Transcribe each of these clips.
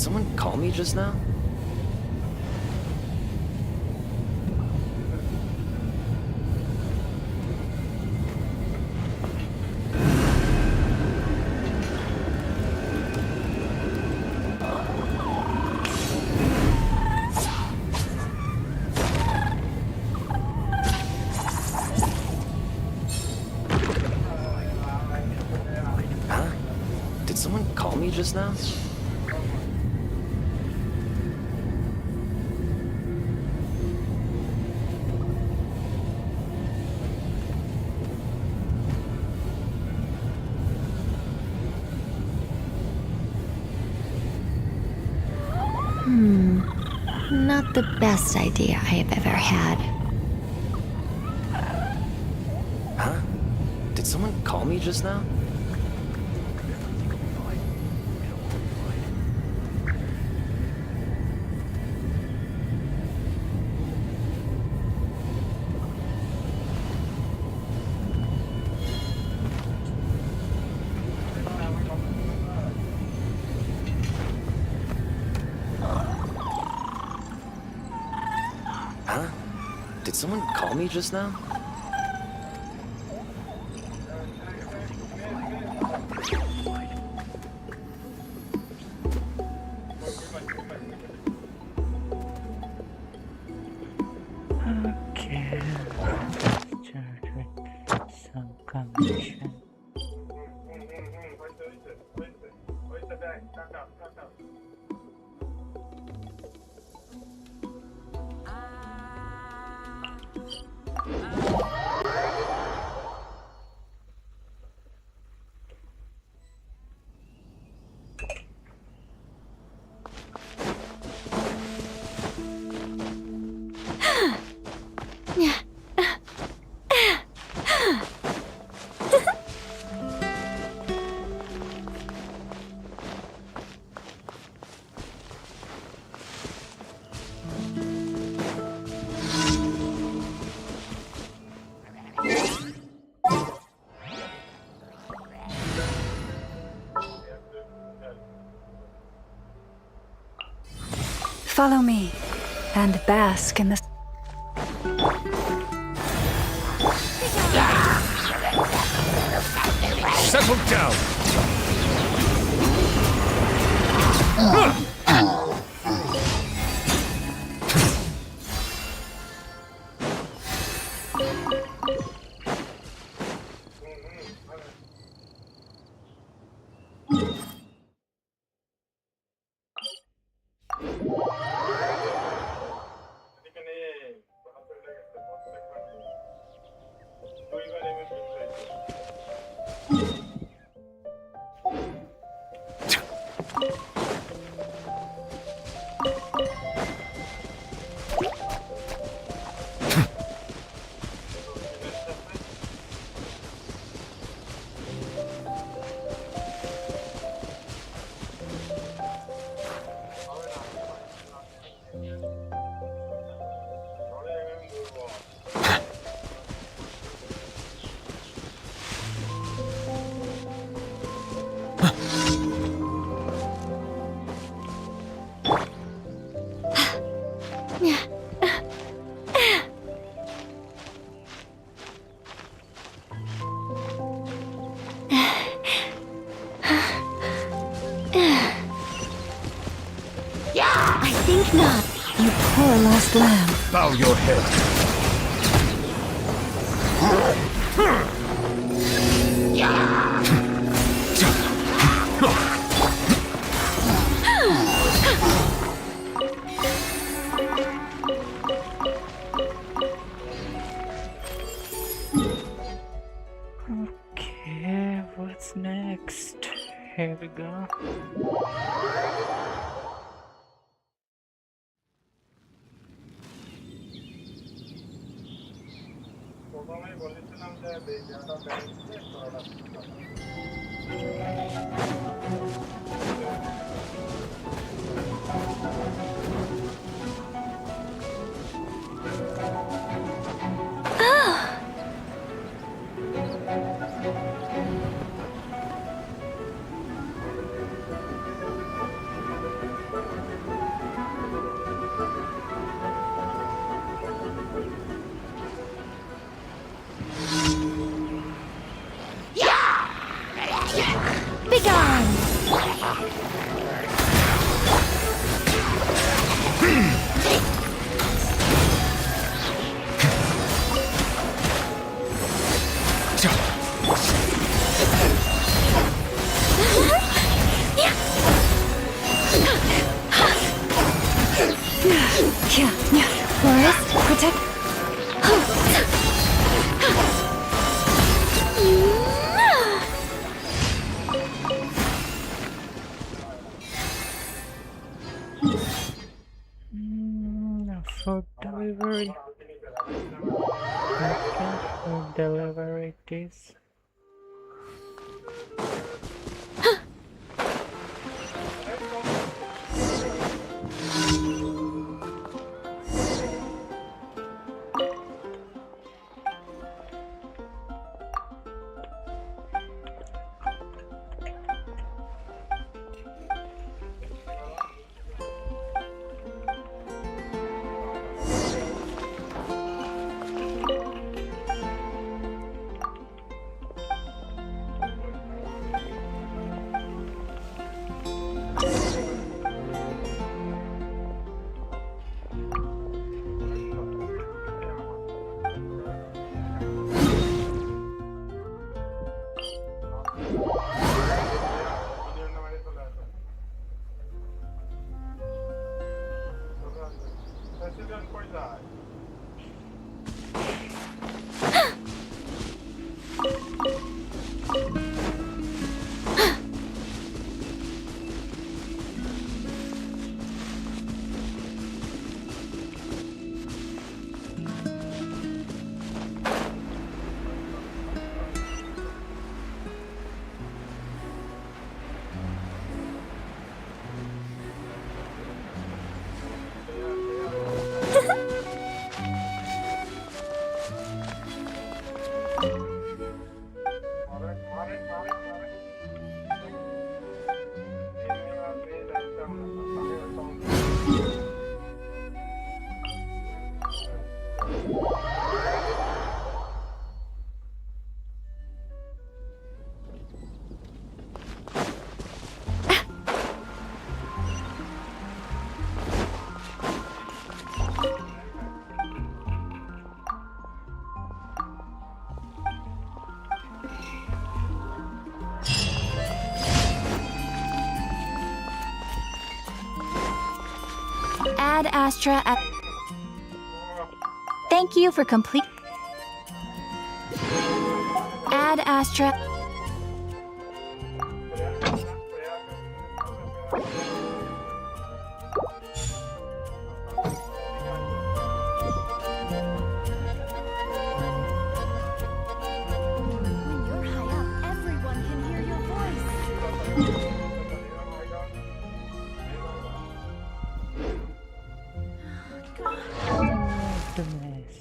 someone call me just now? Huh? Did someone call me just now? Not the best idea I have ever had. Huh? Did someone call me just now? Huh? Did someone call me just now? Okay, start with some combination. Follow me and bask in the... Settle down! I think not. You poor lost lamb. Bow your head. Okay, what's next? Here we go. Forest, protect. Food delivery. Okay, food delivery it is. Ad Astra. Thank you for complete. Ad Astra. When you're high up, everyone can hear your voice. Goodness.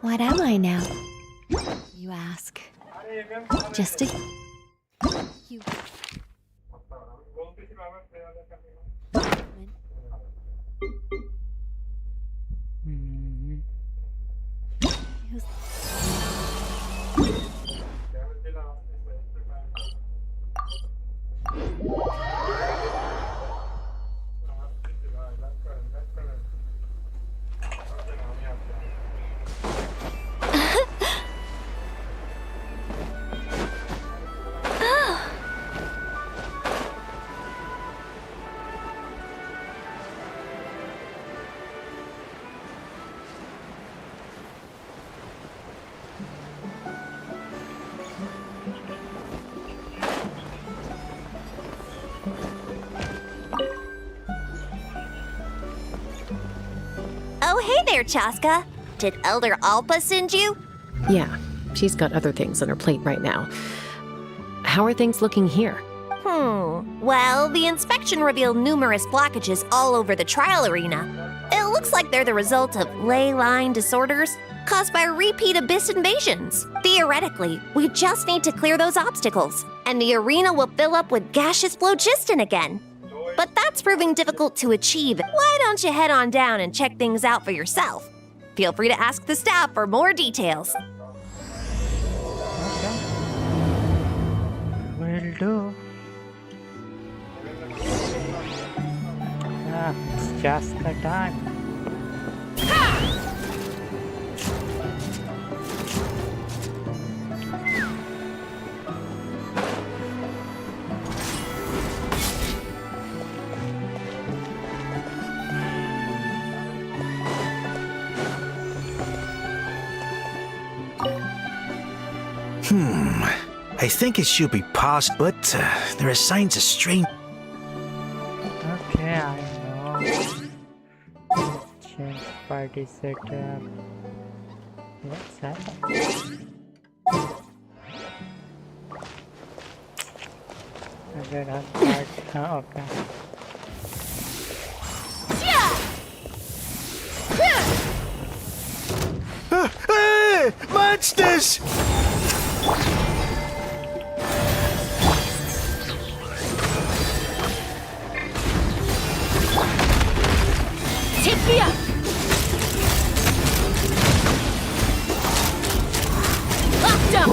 What am I now? You ask. Just a. You. Oh, hey there, Chaska. Did Elder Alpa send you? Yeah, she's got other things on her plate right now. How are things looking here? Well, the inspection revealed numerous blockages all over the trial arena. It looks like they're the result of ley line disorders caused by repeat abyss invasions. Theoretically, we just need to clear those obstacles. and the arena will fill up with gaseous phlogiston again. But that's proving difficult to achieve. Why don't you head on down and check things out for yourself? Feel free to ask the staff for more details. Okay. Will do. It's just the time. I think it should be passed, but there are signs of strain. Okay, I know. Let's change party setup. What's that? I got a card. Oh, okay. Hey! Monsters! Take me up! Lockdown!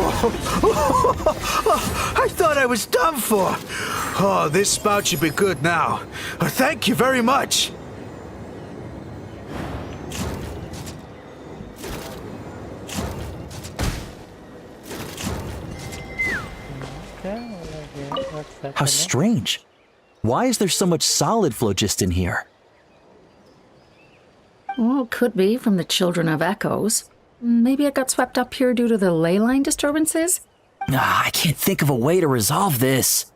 I thought I was done for. Oh, this spout should be good now. Thank you very much. Okay, what's that? How strange. Why is there so much solid phlogiston here? Well, could be from the Children of Echoes. Maybe it got swept up here due to the ley line disturbances? I can't think of a way to resolve this.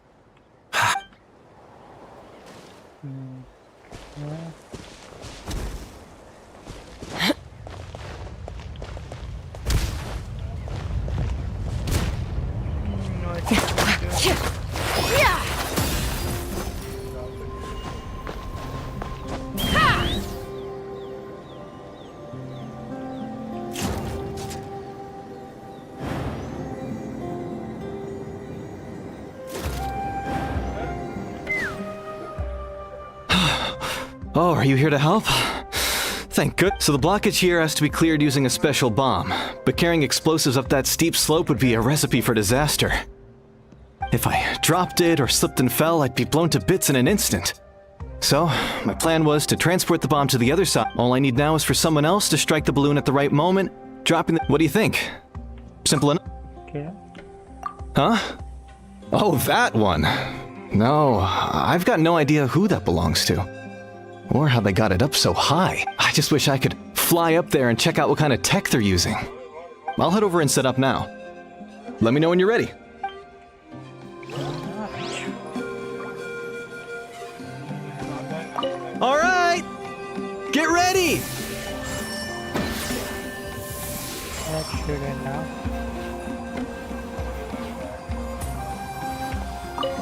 Oh, are you here to help? Thank good. So the blockage here has to be cleared using a special bomb, but carrying explosives up that steep slope would be a recipe for disaster. If I dropped it or slipped and fell, I'd be blown to bits in an instant. So, my plan was to transport the bomb to the other side. All I need now is for someone else to strike the balloon at the right moment, dropping the— What do you think? Simple enough? Okay. Huh? Oh, that one. No, I've got no idea who that belongs to. Or how they got it up so high. I just wish I could fly up there and check out what kind of tech they're using. I'll head over and set up now. Let me know when you're ready. All right! Get ready! That should enough.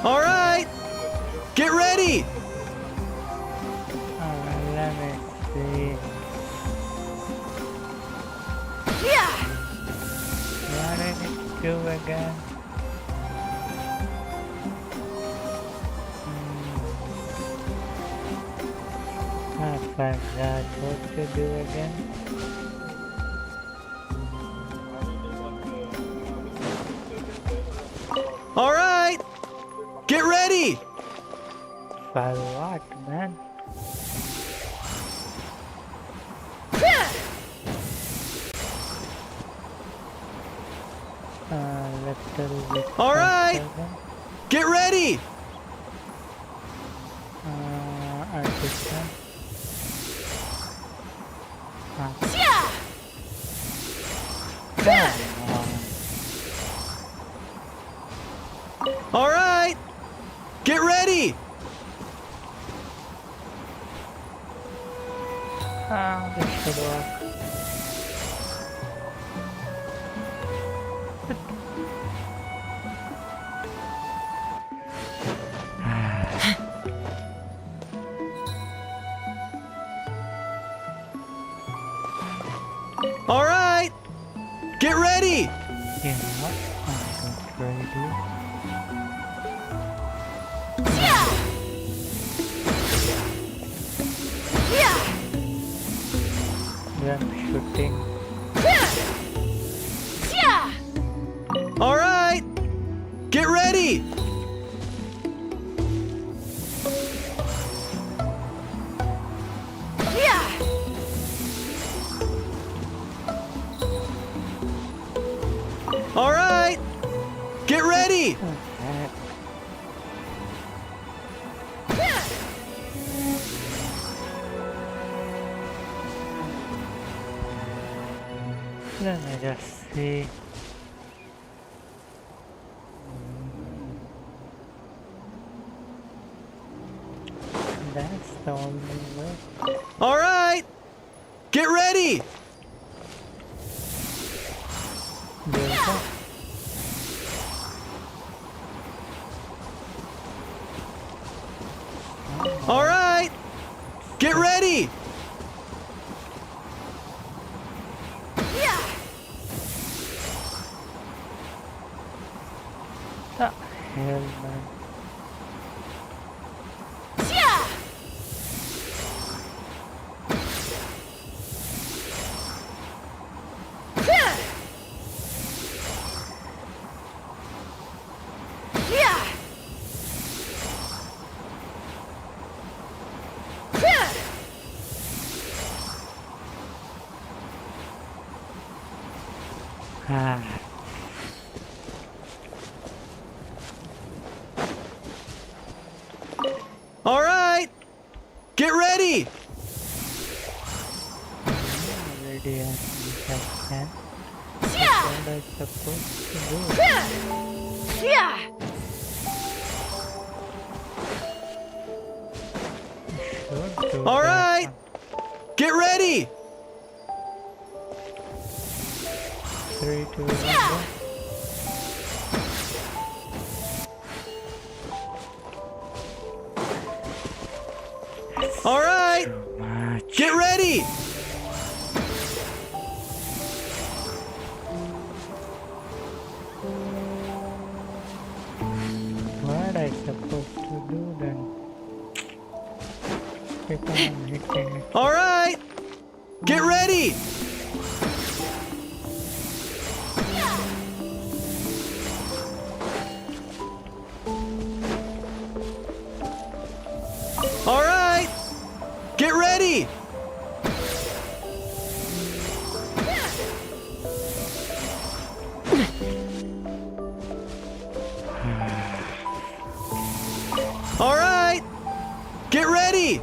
All right! Get ready! Let me see. What did it do again? I forgot what to do again. All right! Get ready! For what, man? All right! Get ready! Archon. All right! Get ready! This should work. All right! Get ready! You know what? I'm not ready. I'm shooting. All right, get ready. All right, get ready. Let me just see. That's the only way. All right, get ready. There we go. All right, get ready. The hell, man. Ah. All right, get ready. Already I think I can. What am I supposed to do? Should do All that right, get ready. 3, 2, 1, go. All right, Too much. get ready. What I supposed to do then? If I'm hitting it. All right, get ready. All right, get ready. All right, get ready.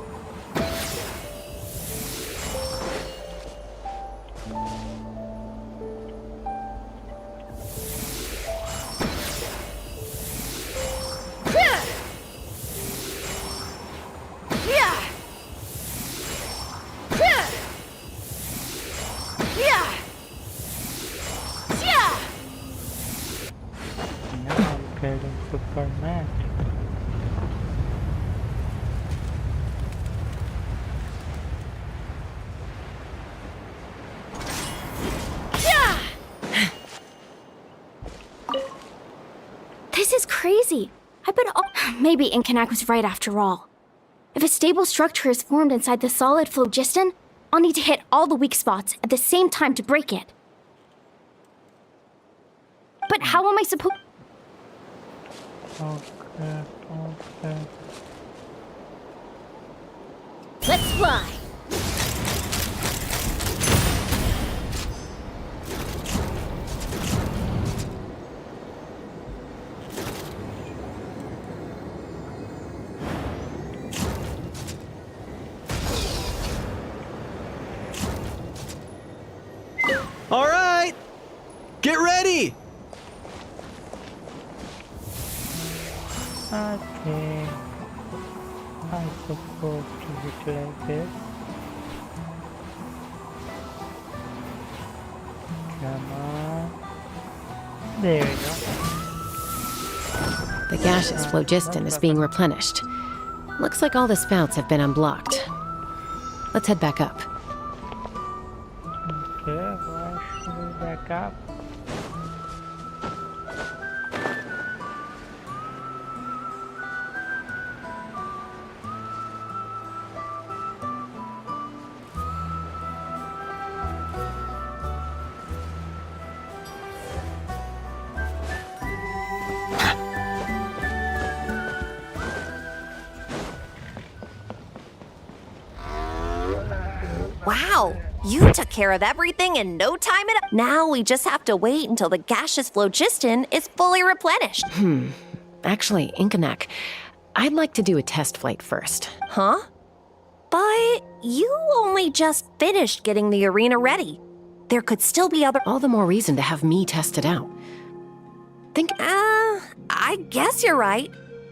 Now I'm getting super mad. This is crazy. I've been. Maybe Inkanak was right after all. If a stable structure is formed inside the solid phlogiston, I'll need to hit all the weak spots at the same time to break it. But how am I supposed? Okay, okay. Let's fly. All right, get ready. I think I'm supposed to hit like this. Come on. There we go. The gaseous phlogiston is being replenished. Looks like all the spouts have been unblocked. Let's head back up. Okay, why should we back up? Wow! You took care of everything in no time at all. Now we just have to wait until the gaseous phlogiston is fully replenished. Actually, Inkanak, I'd like to do a test flight first. Huh? But you only just finished getting the arena ready. There could still be other... All the more reason to have me test it out. I guess you're right.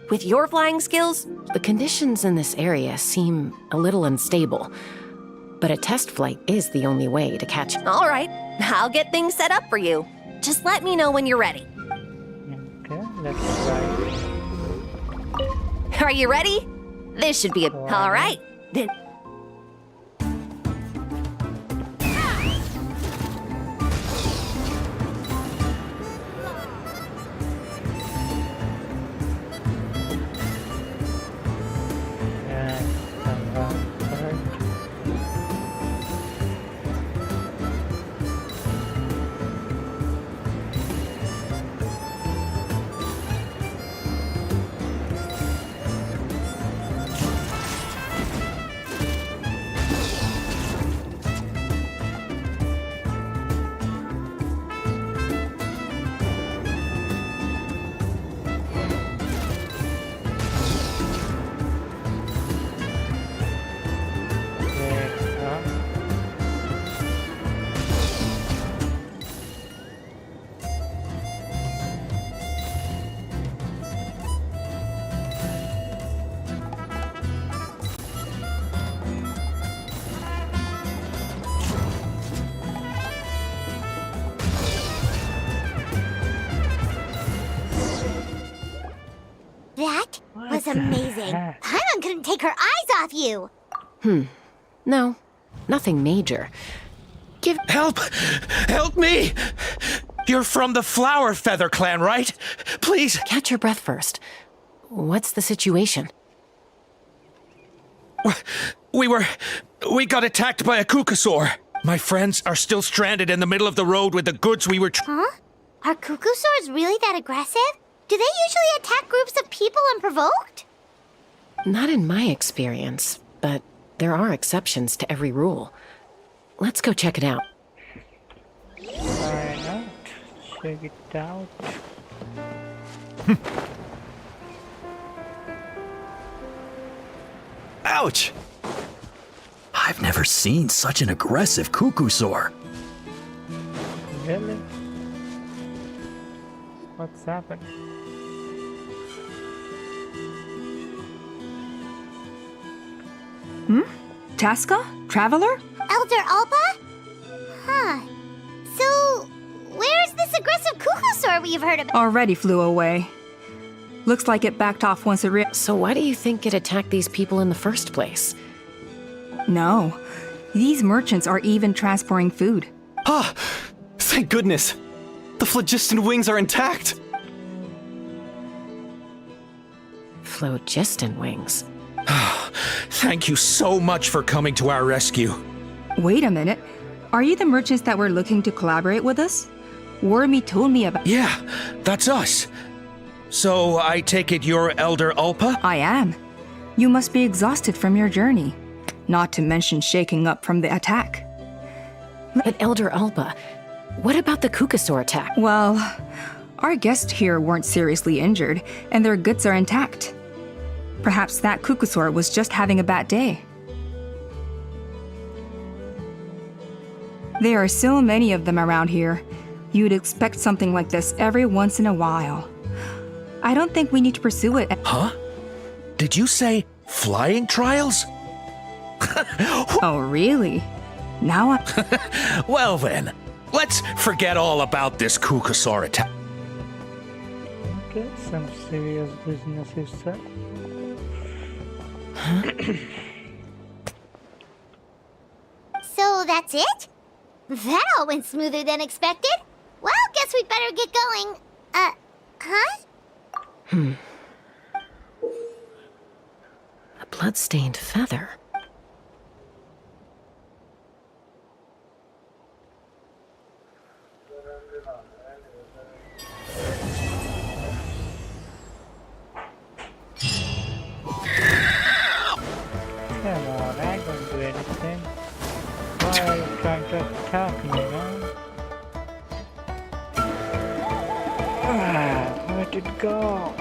With your flying skills, The conditions in this area seem a little unstable, but a test flight is the only way to catch it. all right. I'll get things set up for you. Just let me know when you're ready. Okay, let's try. Are you ready? This should be a... All right. Then... And third. That was the amazing. heck? Paimon couldn't take her eyes off you. No, nothing major. Help! Help me! You're from the Flower Feather clan, right? Please. Catch your breath first. What's the situation? We got attacked by a Kukasaur. My friends are still stranded in the middle of the road with the goods we were... Huh? Are Kukusaurs really that aggressive? Do they usually attack groups of people unprovoked? Not in my experience, but there are exceptions to every rule. Let's go check it out. Why not? Check it out. Ouch! I've never seen such an aggressive Kukusaur. Really? What's happened? Tasca? Traveler? Elder Alpa? Huh. So, where's this aggressive Kukusaur we've heard about? Already flew away. Looks like it backed off once it So why do you think it attacked these people in the first place? No. These merchants are even transporting food. Ah! Thank goodness! The phlogiston wings are intact! Phlogiston wings. Thank you so much for coming to our rescue. Wait a minute. Are you the merchants that were looking to collaborate with us? Wormy told me about... Yeah, that's us. So I take it you're Elder Ulpa? I am. You must be exhausted from your journey. Not to mention shaking up from the attack. But Elder Alpa, what about the Kukasaur attack? Well, our guests here weren't seriously injured, and their goods are intact. Perhaps that Kukusaur was just having a bad day. There are so many of them around here. You'd expect something like this every once in a while. I don't think we need to pursue it. Huh? Did you say flying trials? Oh, really? Now I... Well then, let's forget all about this Kukasaur attack. Okay, some serious business is said. So that's it? That all went smoother than expected. Well, guess we'd better get going. Huh? A blood-stained feather. Come on, I don't do anything. Why should go.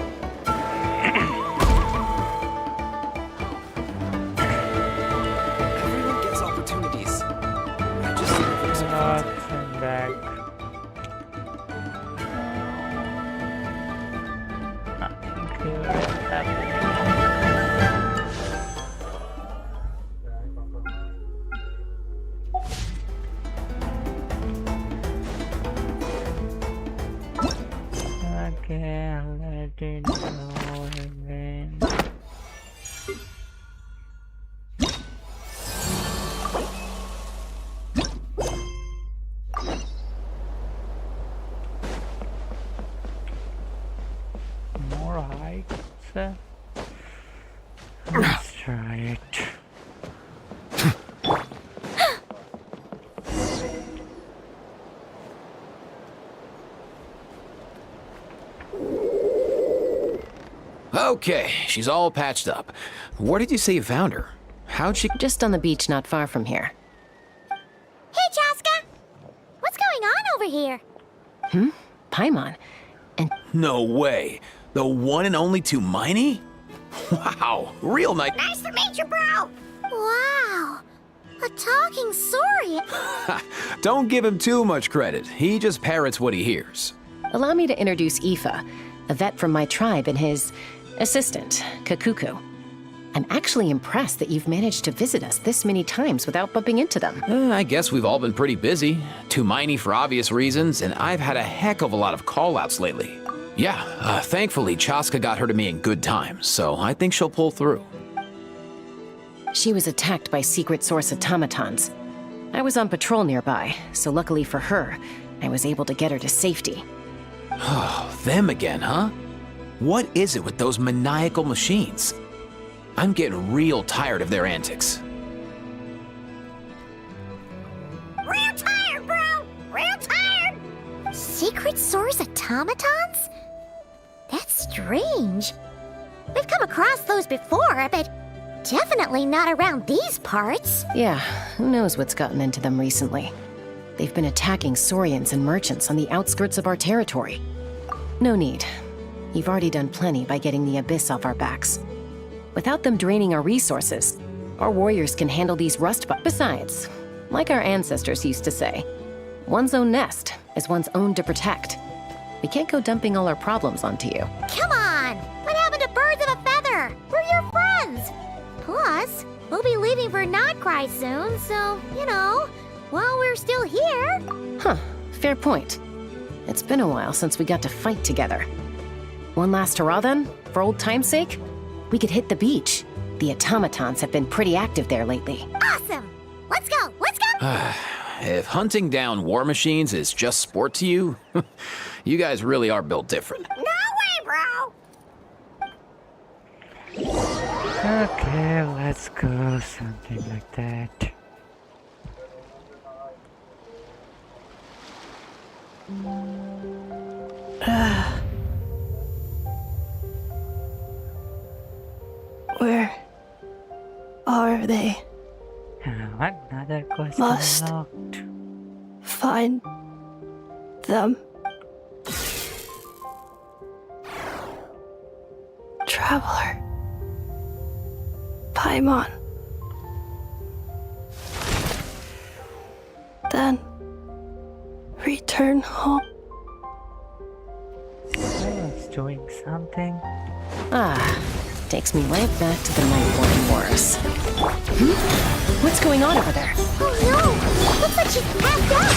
Everyone gets opportunities. I just never survive. Turn back. Nothing good happening. Okay, I'll let it go again. More heights. Let's try it. Okay, she's all patched up. Where did you say you found her? How'd she... Just on the beach not far from here. Hey, Chaska! What's going on over here? Paimon. And No way. The one and only Tumaini? Wow, real nice. Nice to meet you, bro! Wow! A talking saurian! Don't give him too much credit. He just parrots what he hears. allow me to introduce Aoife, a vet from my tribe and his assistant, Kakuku. I'm actually impressed that you've managed to visit us this many times without bumping into them. I guess we've all been pretty busy. Tumaini for obvious reasons, and I've had a heck of a lot of call-outs lately. Yeah, thankfully Chaska got her to me in good time, so I think she'll pull through. She was attacked by secret source automatons. I was on patrol nearby, so luckily for her, I was able to get her to safety. Oh, them again, huh? What is it with those maniacal machines? I'm getting real tired of their antics. Real tired, bro! Real tired! Secret source automatons? That's strange. We've come across those before, but definitely not around these parts. Yeah, who knows what's gotten into them recently. They've been attacking Saurians and merchants on the outskirts of our territory. No need. You've already done plenty by getting the Abyss off our backs. Without them draining our resources, our warriors can handle these rust Besides, like our ancestors used to say, one's own nest is one's own to protect. We can't go dumping all our problems onto you. Come on! What happened to birds of a feather? We're your friends! Plus, we'll be leaving for Notcry soon, so, you know, while we're still here... Huh, fair point. It's been a while since we got to fight together. One last hurrah then, for old time's sake? We could hit the beach. The automatons have been pretty active there lately. Awesome! Let's go! Let's go! If hunting down war machines is just sport to you, you guys really are built different. No way, bro! Okay, let's go. Something like that. Where are they? Another quest Must unlocked. find them. Traveler. Paimon. Then return home. Someone's doing something. Takes me right back to the Nightborn Wars. What's going on over there? Oh no! Looks like she's passed out!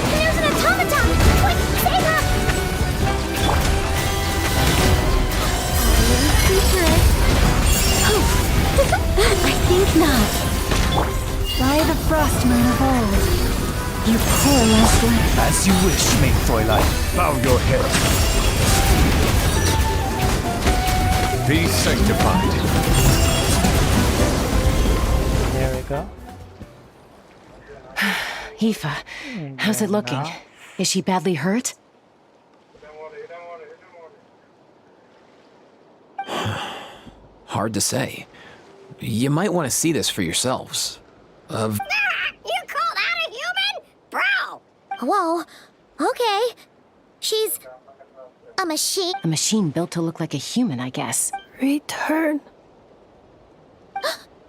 And there's an automaton! Quick, save her! I think not. By the frost moon of old. You poor last one. As you wish, main Fräulein. Bow your head. Be sanctified. There we go. Aoife, how's it looking? Is she badly hurt? Hard to say. You might want to see this for yourselves. You called out a human? Bro! Whoa, okay. She's A machine? A machine built to look like a human, I guess. Return.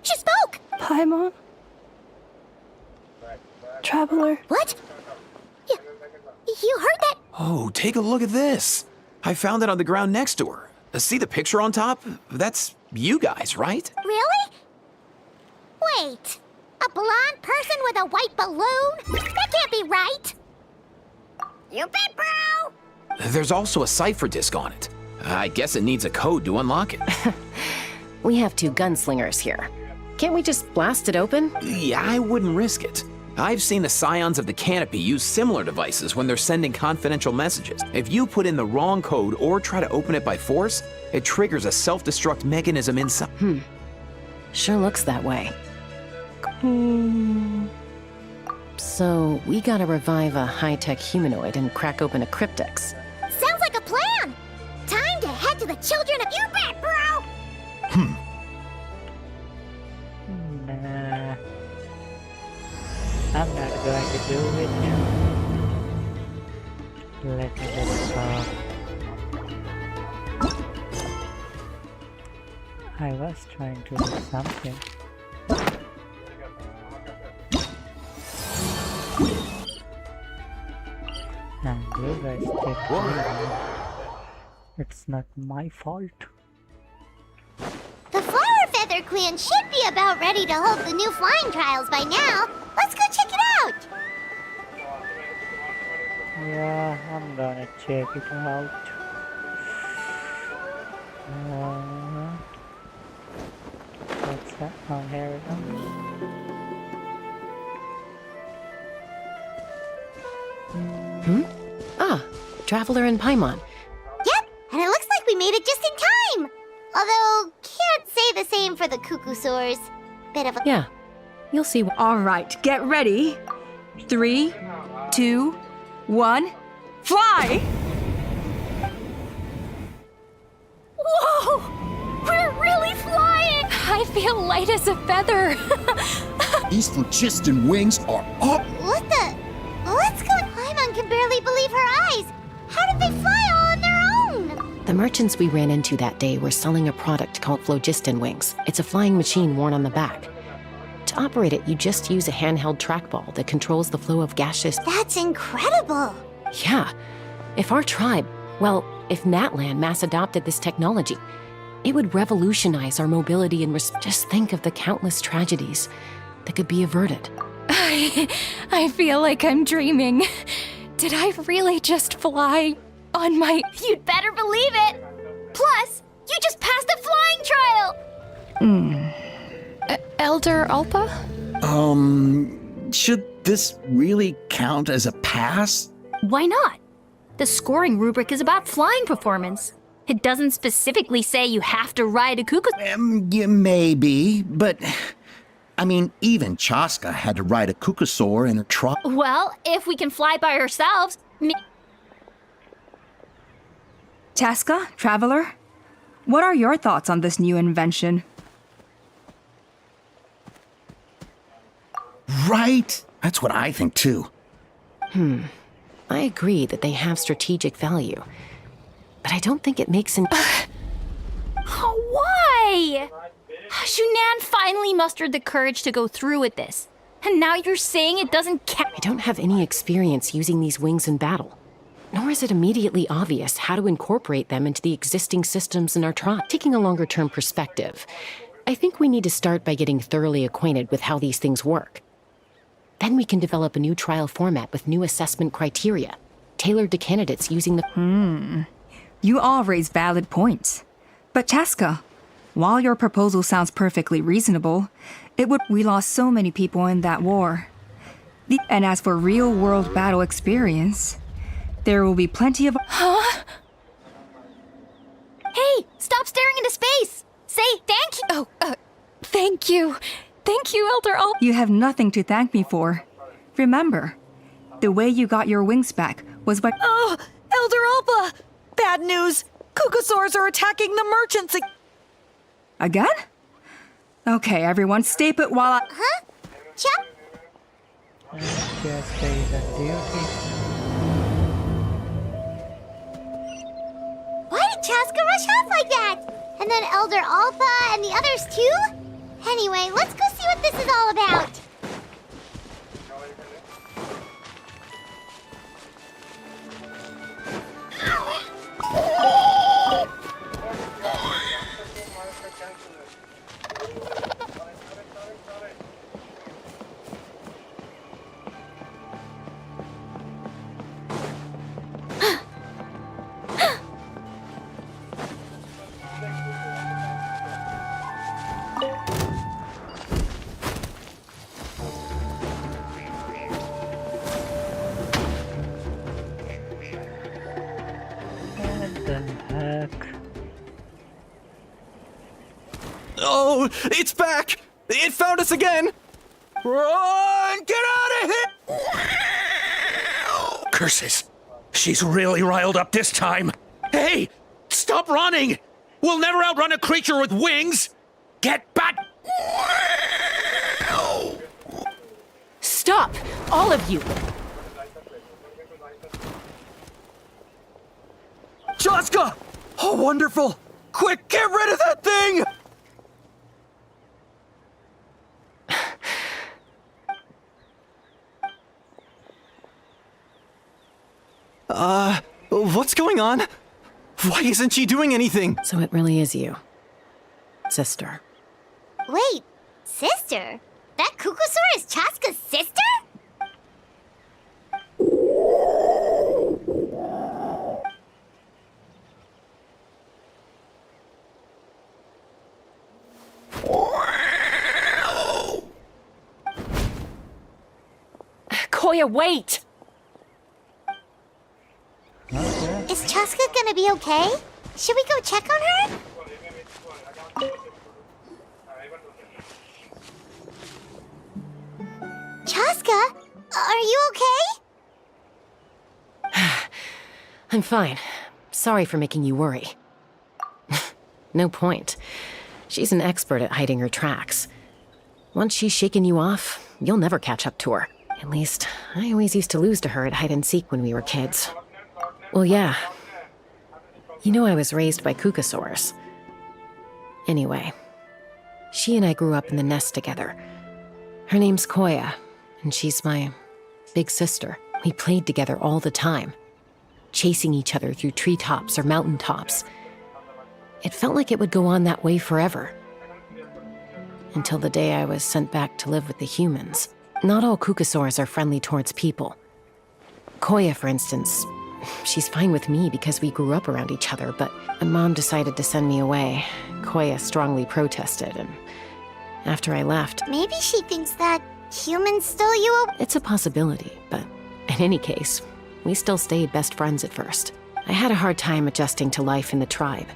She spoke! Paimon? Traveler? What? You heard that? Oh, take a look at this. I found it on the ground next to her. See the picture on top? That's you guys, right? Really? Wait. A blonde person with a white balloon? That can't be right. You bet, bro! There's also a cipher disk on it. I guess it needs a code to unlock it. We have 2 gunslingers here. Can't we just blast it open? Yeah, I wouldn't risk it. I've seen the Scions of the Canopy use similar devices when they're sending confidential messages. If you put in the wrong code or try to open it by force, it triggers a self-destruct mechanism inside. Sure looks that way. So, we gotta revive a high-tech humanoid and crack open a cryptex. Sounds like a plan! Time to head to the children of You Bet, bro! Nah. I'm not going to do it now. Let me just talk. I was trying to do something. And you guys kept leaving. It's not my fault. The Flower Feather Clan should be about ready to hold the new flying trials by now. Let's go check it out! Yeah, I'm gonna check it out. What's that? Oh, here we go. Ah, Traveler and Paimon. Yep, and it looks like we made it just in time! Although, can't say the same for the Cuckoosaurs. Bit of a... Yeah, you'll see. All right, get ready. 3, 2, 1, fly! Whoa! We're really flying! I feel light as a feather. These phlogiston wings are up! What the... What's going on? Paimon can barely believe her eyes! How did they fly all on their own? The merchants we ran into that day were selling a product called phlogiston wings. It's a flying machine worn on the back. To operate it, you just use a handheld trackball that controls the flow of gaseous... That's incredible! Yeah. If our tribe, well, if Natlan mass adopted this technology, it would revolutionize our mobility and just think of the countless tragedies that could be averted. I feel like I'm dreaming. Did I really just fly on my... You'd better believe it! Plus, you just passed the flying trial! Elder Alpa? Should this really count as a pass? Why not? The scoring rubric is about flying performance. It doesn't specifically say you have to ride a cuckoo. Yeah, maybe, but... I mean, even Chaska had to ride a Cuckoosaur in her truck. Well, if we can fly by ourselves... Chaska, Traveler, what are your thoughts on this new invention? Right? That's what I think too. I agree that they have strategic value, but I don't think it makes sense. Why? Shunan finally mustered the courage to go through with this. And now you're saying it doesn't count? I don't have any experience using these wings in battle, nor is it immediately obvious how to incorporate them into the existing systems in our tribe. Taking a longer-term perspective, I think we need to start by getting thoroughly acquainted with how these things work. Then we can develop a new trial format with new assessment criteria, tailored to candidates using the... You all raise valid points. But Chaska, while your proposal sounds perfectly reasonable, we lost so many people in that war. And as for real-world battle experience, there will be plenty of... Huh? Hey, stop staring into space! Say thank you! Thank you. Thank you, Elder Alpa. You have nothing to thank me for. Remember, the way you got your wings back was by... Oh, Elder Alpa! Bad news! Cuckoosaurs are attacking the merchants Again? Okay, everyone, stay put while I... Huh? Chuck? Just stay on duty. did Chaska rush off like that? And then Elder Alpha and the others too? Anyway, let's go see what this is all about. Oh, it's back! It found us again! Run! Get out of here! Curses! She's really riled up this time. Hey! Stop running! We'll never outrun a creature with wings! Get back! Stop! All of you! Chaska! Oh, wonderful! Quick, get rid of that thing! What's going on? Why isn't she doing anything? So it really is you, sister. Wait, sister? That Kukusaur is Chaska's sister? Koya, wait! Is Chaska gonna be okay? Should we go check on her? Chaska, are you okay? I'm fine. Sorry for making you worry. No point. She's an expert at hiding her tracks. Once she's shaken you off, you'll never catch up to her. At least, I always used to lose to her at hide-and-seek when we were kids. Well, yeah. You know I was raised by Kukusaurs. Anyway, she and I grew up in the nest together. Her name's Koya, and she's my big sister. We played together all the time, chasing each other through treetops or mountaintops. It felt like it would go on that way forever. Until the day I was sent back to live with the humans. Not all Kukusaurs are friendly towards people. Koya, for instance, she's fine with me because we grew up around each other, but when Mom decided to send me away, Koya strongly protested, and after I left... Maybe she thinks that humans stole you away. It's a possibility, but in any case, we still stayed best friends at first. I had a hard time adjusting to life in the tribe.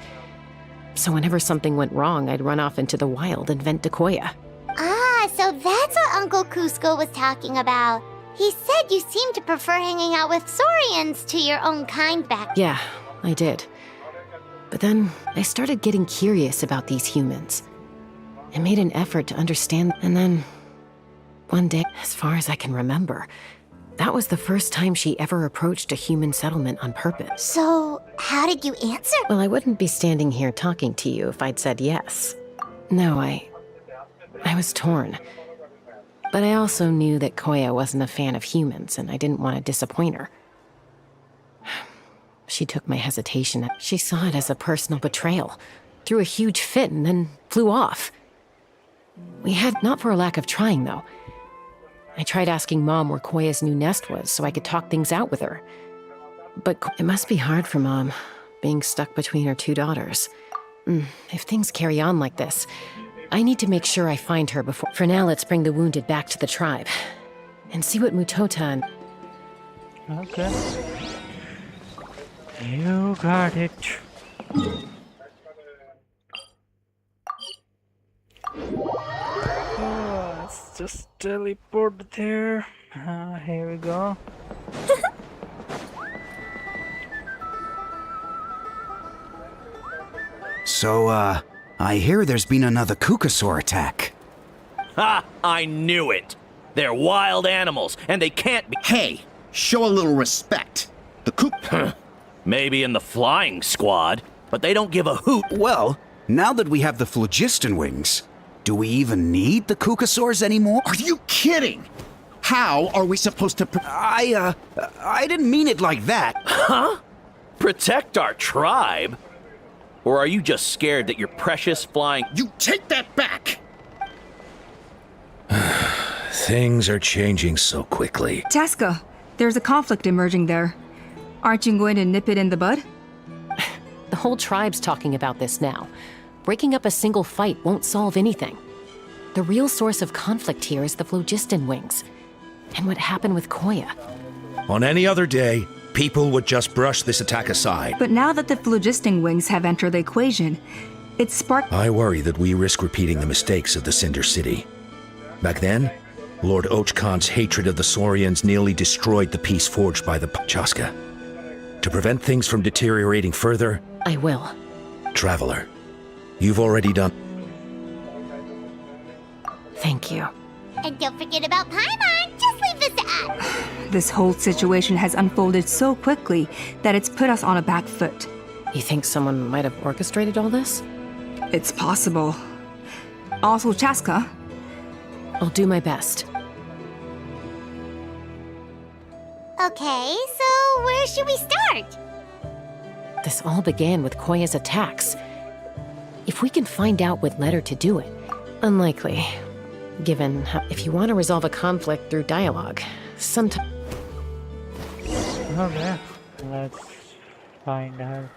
So whenever something went wrong, I'd run off into the wild and vent to Koya. Ah, so that's what Uncle Cusco was talking about. He said you seemed to prefer hanging out with Saurians to your own kind back. Yeah, I did. But then I started getting curious about these humans. I made an effort to understand, and then one day, as far as I can remember, that was the first time she ever approached a human settlement on purpose. So, how did you answer? Well, I wouldn't be standing here talking to you if I'd said yes. No, I was torn. But I also knew that Koya wasn't a fan of humans, and I didn't want to disappoint her. She took my hesitation. She saw it as a personal betrayal, threw a huge fit, and then flew off. We had, not for a lack of trying, though. I tried asking Mom where Koya's new nest was so I could talk things out with her. But it must be hard for Mom, being stuck between her two daughters. If things carry on like this, I need to make sure I find her before... For now, let's bring the wounded back to the tribe. And see what Mutota and... Okay. You got it. Oh, let's just teleport there. Here we go. So, I hear there's been another Kukusaur attack. Ha! I knew it! They're wild animals, and they can't be— Hey, show a little respect. The Maybe in the flying squad. but they don't give a hoot. Well, now that we have the phlogiston wings, do we even need the Kukasaurs anymore? Are you kidding? How are we supposed to... I didn't mean it like that. Huh? Protect our tribe? Or are you just scared that your precious flying... You take that back! Things are changing so quickly. Chaska, there's a conflict emerging there. Aren't you going to nip it in the bud? The whole tribe's talking about this now. Breaking up a single fight won't solve anything. The real source of conflict here is the phlogiston wings. And what happened with Koya. On any other day, people would just brush this attack aside. But now that the phlogiston wings have entered the equation, it's sparked... I worry that we risk repeating the mistakes of the Cinder City. Back then, Lord Ochkon's hatred of the Saurians nearly destroyed the peace forged by the Chaska. To prevent things from deteriorating further... I will. Traveler, you've already done... Thank you. And don't forget about Paimon. Just leave this to us. This whole situation has unfolded so quickly that it's put us on a back foot. You think someone might have orchestrated all this? It's possible. Also, Chaska. I'll do my best. Okay, so where should we start? This all began with Koya's attacks. If we can find out what led her to do it, unlikely. Given how, if you want to resolve a conflict through dialogue, sometimes... Okay, let's find her.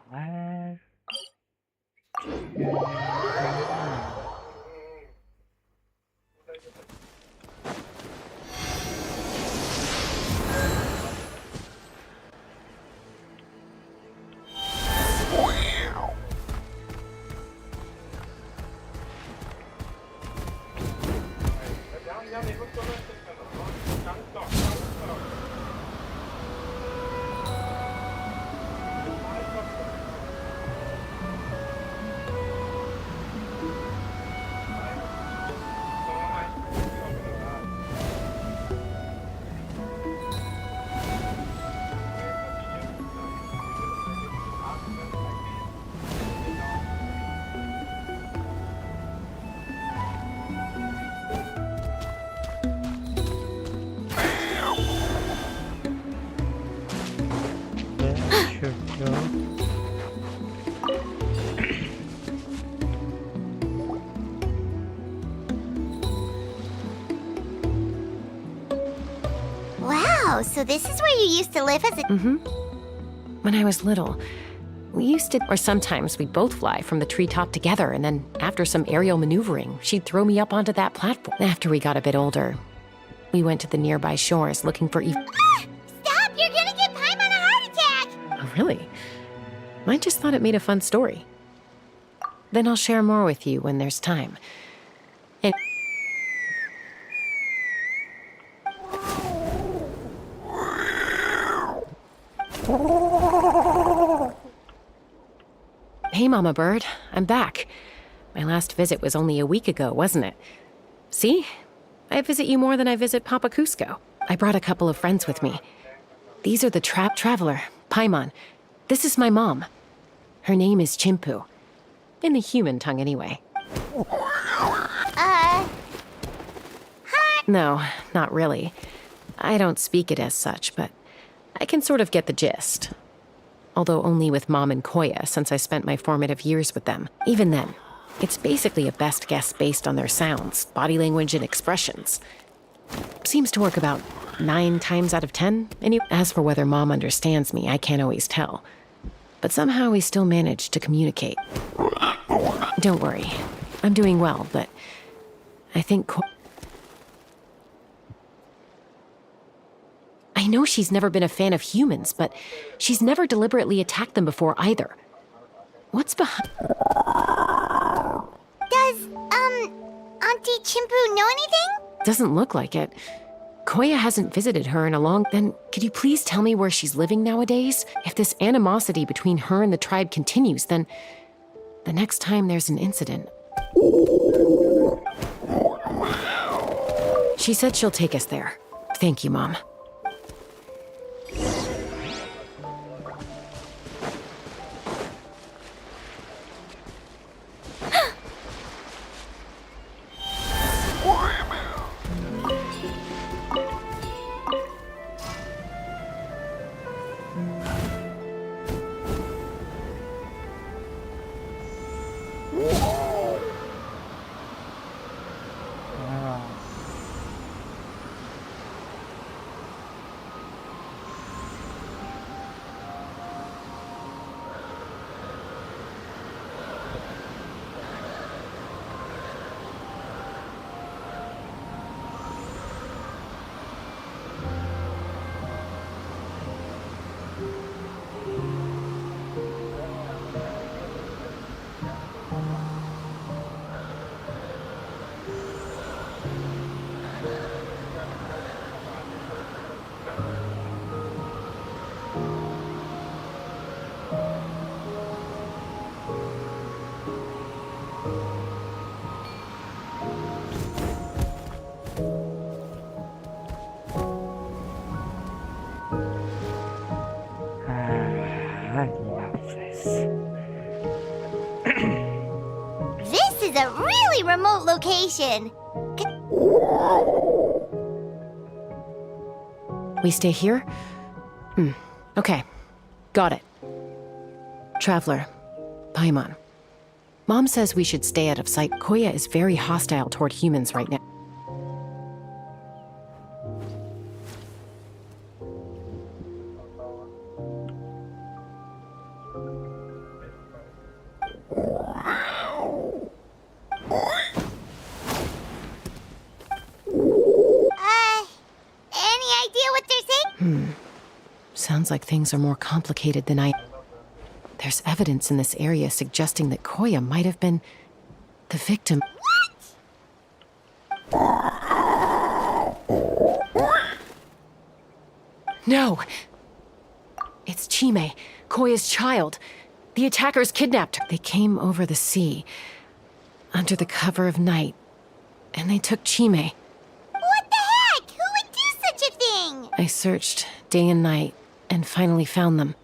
Where? Wow, so this is where you used to live as a... Mm-hmm. When I was little, we used to... Or sometimes we'd both fly from the treetop together, and then after some aerial maneuvering, she'd throw me up onto that platform. After we got a bit older, we went to the nearby shores looking for... Stop! You're gonna give Paimon a heart attack! Oh, really? I just thought it made a fun story. Then I'll share more with you when there's time. And... Hey, Mama Bird. I'm back. My last visit was only a week ago, wasn't it? See? I visit you more than I visit Papa Cusco. I brought a couple of friends with me. These are the Traveler, Paimon. This is my mom. Her name is Chimpu. In the human tongue, anyway. Hi. No, not really. I don't speak it as such, but I can sort of get the gist. Although only with Mom and Koya, since I spent my formative years with them. Even then, it's basically a best guess based on their sounds, body language, and expressions. Seems to work about 9 times out of 10. As for whether Mom understands me, I can't always tell. But somehow we still manage to communicate. Don't worry. I'm doing well, but I think I know she's never been a fan of humans, but she's never deliberately attacked them before either. What's behind... Does, Auntie Chimpu know anything? Doesn't look like it. Koya hasn't visited her in a long... Then, could you please tell me where she's living nowadays? If this animosity between her and the tribe continues, then... the next time there's an incident... She said she'll take us there. Thank you, Mom. This is a really remote location. We stay here? Okay. Got it. Traveler, Paimon. Mom says we should stay out of sight. Koya is very hostile toward humans right now. Any idea what they're saying? Sounds like things are more complicated than I... There's evidence in this area suggesting that Koya might have been the victim. No! It's Chime, Koya's child. The attackers kidnapped her. They came over the sea, under the cover of night, and they took Chime. What the heck? Who would do such a thing? I searched day and night, and finally found them.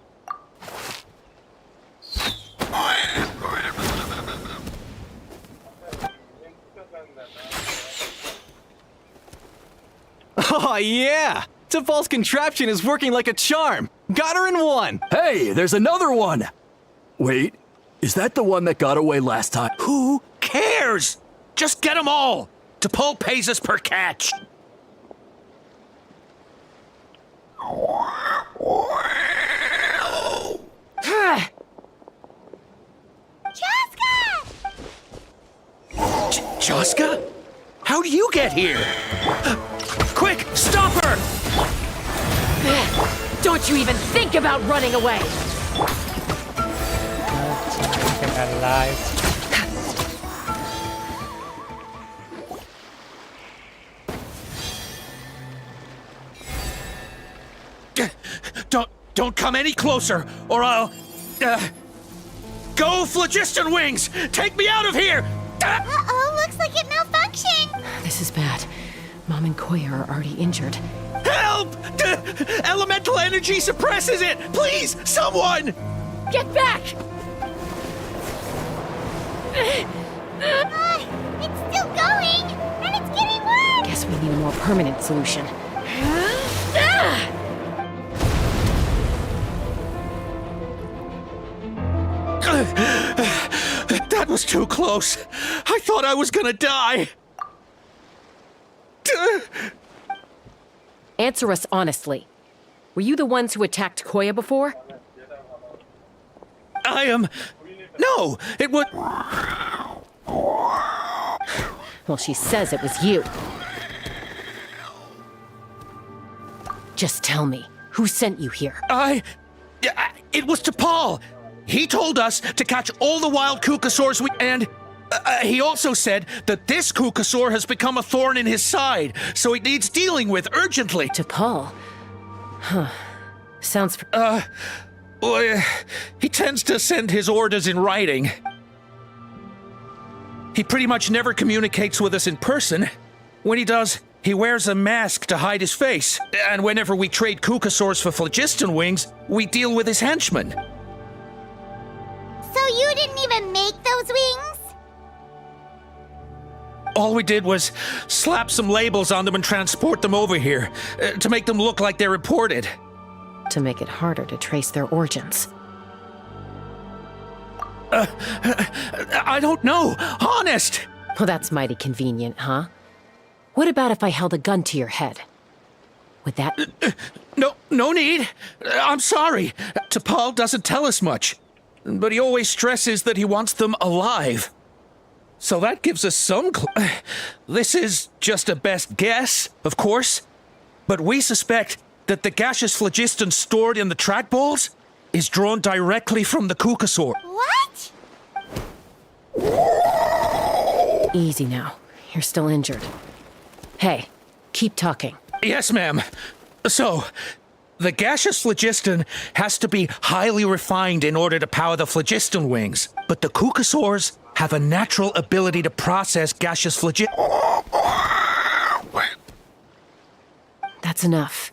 Oh, yeah! T'Pol's contraption is working like a charm! Got her in one! Hey, there's another one! Wait, is that the one that got away last time? Who cares? Just get them all. T'Pol pays us per catch. Chaska? How do you get here? Quick, stop her! Don't you even think about running away! Chicken alive. Don't come any closer, or I'll... Go, Phlogiston Wings! Take me out of here! Uh-oh, looks like it malfunctioned. This is bad. Mom and Koya are already injured. Help! Elemental energy suppresses it! Please, someone! Get back! It's still going, and it's getting worse. Guess we need a more permanent solution. That was too close. I thought I was gonna die. Answer us honestly. Were you the ones who attacked Koya before? I am... No, it was... Well, she says it was you. Just tell me, who sent you here? It was T'Pol. He told us to catch all the wild Kukasaurs and... he also said that this Kukasaur has become a thorn in his side, so it needs dealing with urgently. T'Pol? Huh. Sounds... Well, he tends to send his orders in writing. He pretty much never communicates with us in person. When he does, He wears a mask to hide his face, and whenever we trade Kukasaurs for phlogiston wings, we deal with his henchmen. So you didn't even make those wings? All we did was slap some labels on them and transport them over here, to make them look like they're imported. To make it harder to trace their origins. I don't know, honest! Well, that's mighty convenient, huh? What about if I held a gun to your head? Would that... No need. I'm sorry. T'Pol doesn't tell us much, but he always stresses that he wants them alive. So that gives us some This is just a best guess, of course, but we suspect that the gaseous phlogiston stored in the trackballs is drawn directly from the Kukasaur. What? Easy now. You're still injured. Hey, keep talking. Yes, ma'am. So, the gaseous phlogiston has to be highly refined in order to power the phlogiston wings, but the Kukasaurs have a natural ability to process gaseous phlogiston. That's enough.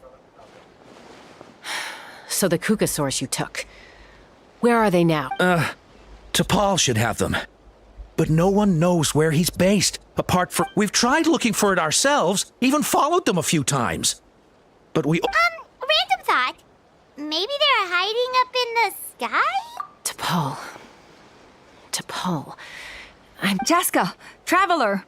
So the Kukasaurs you took, where are they now? T'Pol should have them. But no one knows where he's based, apart from... We've tried looking for it ourselves, even followed them a few times. But we... Random thought. Maybe they're hiding up in the sky? T'Pol. Chaska! Traveler!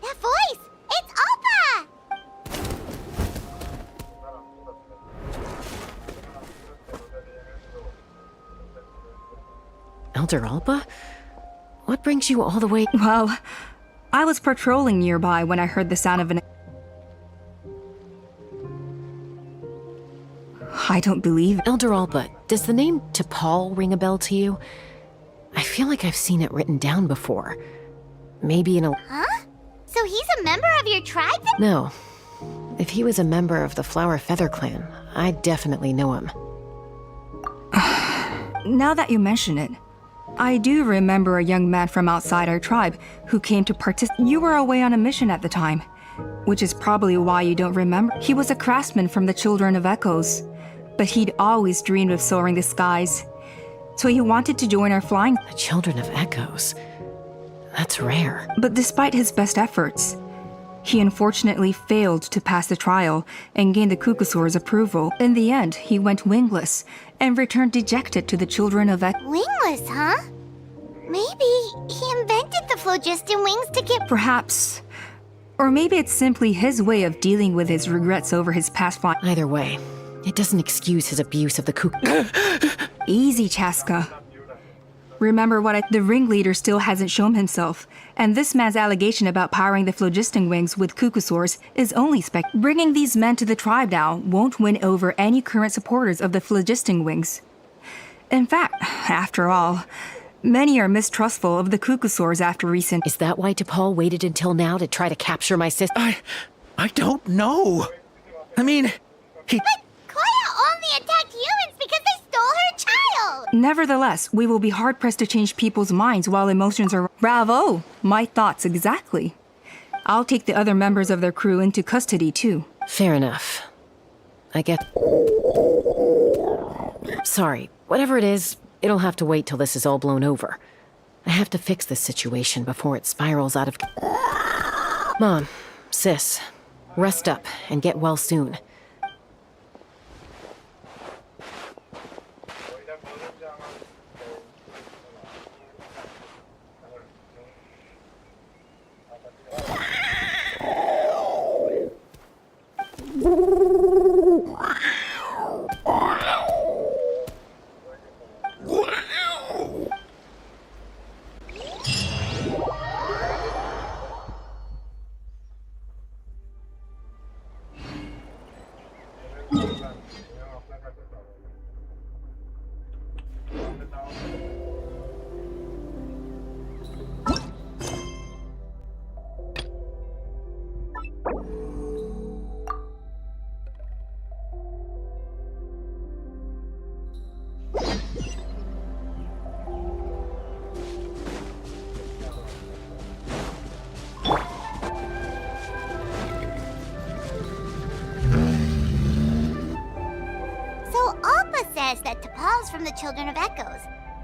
That voice! It's Oppa! Elder Alba? What brings you all the way? Well, I was patrolling nearby when I heard the sound of an... I don't believe... Elder Alba, does the name T'Pol ring a bell to you? I feel like I've seen it written down before. Maybe in a... Huh? So he's a member of your tribe then? No. If he was a member of the Flower Feather Clan, I'd definitely know him. Now that you mention it, I do remember a young man from outside our tribe who came to participate. You were away on a mission at the time, which is probably why you don't remember. He was a craftsman from the Children of Echoes, but he'd always dreamed of soaring the skies, so he wanted to join our flying... The Children of Echoes? That's rare. But despite his best efforts, he unfortunately failed to pass the trial and gain the Kukasaur's approval. In the end, he went wingless and returned dejected to the Children of Echoes. Wingless, huh? Maybe he invented the phlogiston wings to get... Perhaps. Or maybe it's simply his way of dealing with his regrets over his past flying. Either way, it doesn't excuse his abuse of the Easy, Chaska. Remember the ringleader still hasn't shown himself, and this man's allegation about powering the phlogiston wings with Kukasaurs is only Bringing these men to the tribe now won't win over any current supporters of the phlogiston wings. In fact, after all, many are mistrustful of the Kukasaurs after recent... Is that why T'Pol waited until now to try to capture my sister? I don't know. I mean, he... But Koya only attacked humans because they stole her child! Nevertheless, we will be hard-pressed to change people's minds while emotions are... Bravo! My thoughts exactly. I'll take the other members of their crew into custody, too. Fair enough. I get... Sorry, whatever it is, it'll have to wait till this is all blown over. I have to fix this situation before it spirals out of... Mom, sis, rest up and get well soon. that T'Pol's from the Children of Echoes.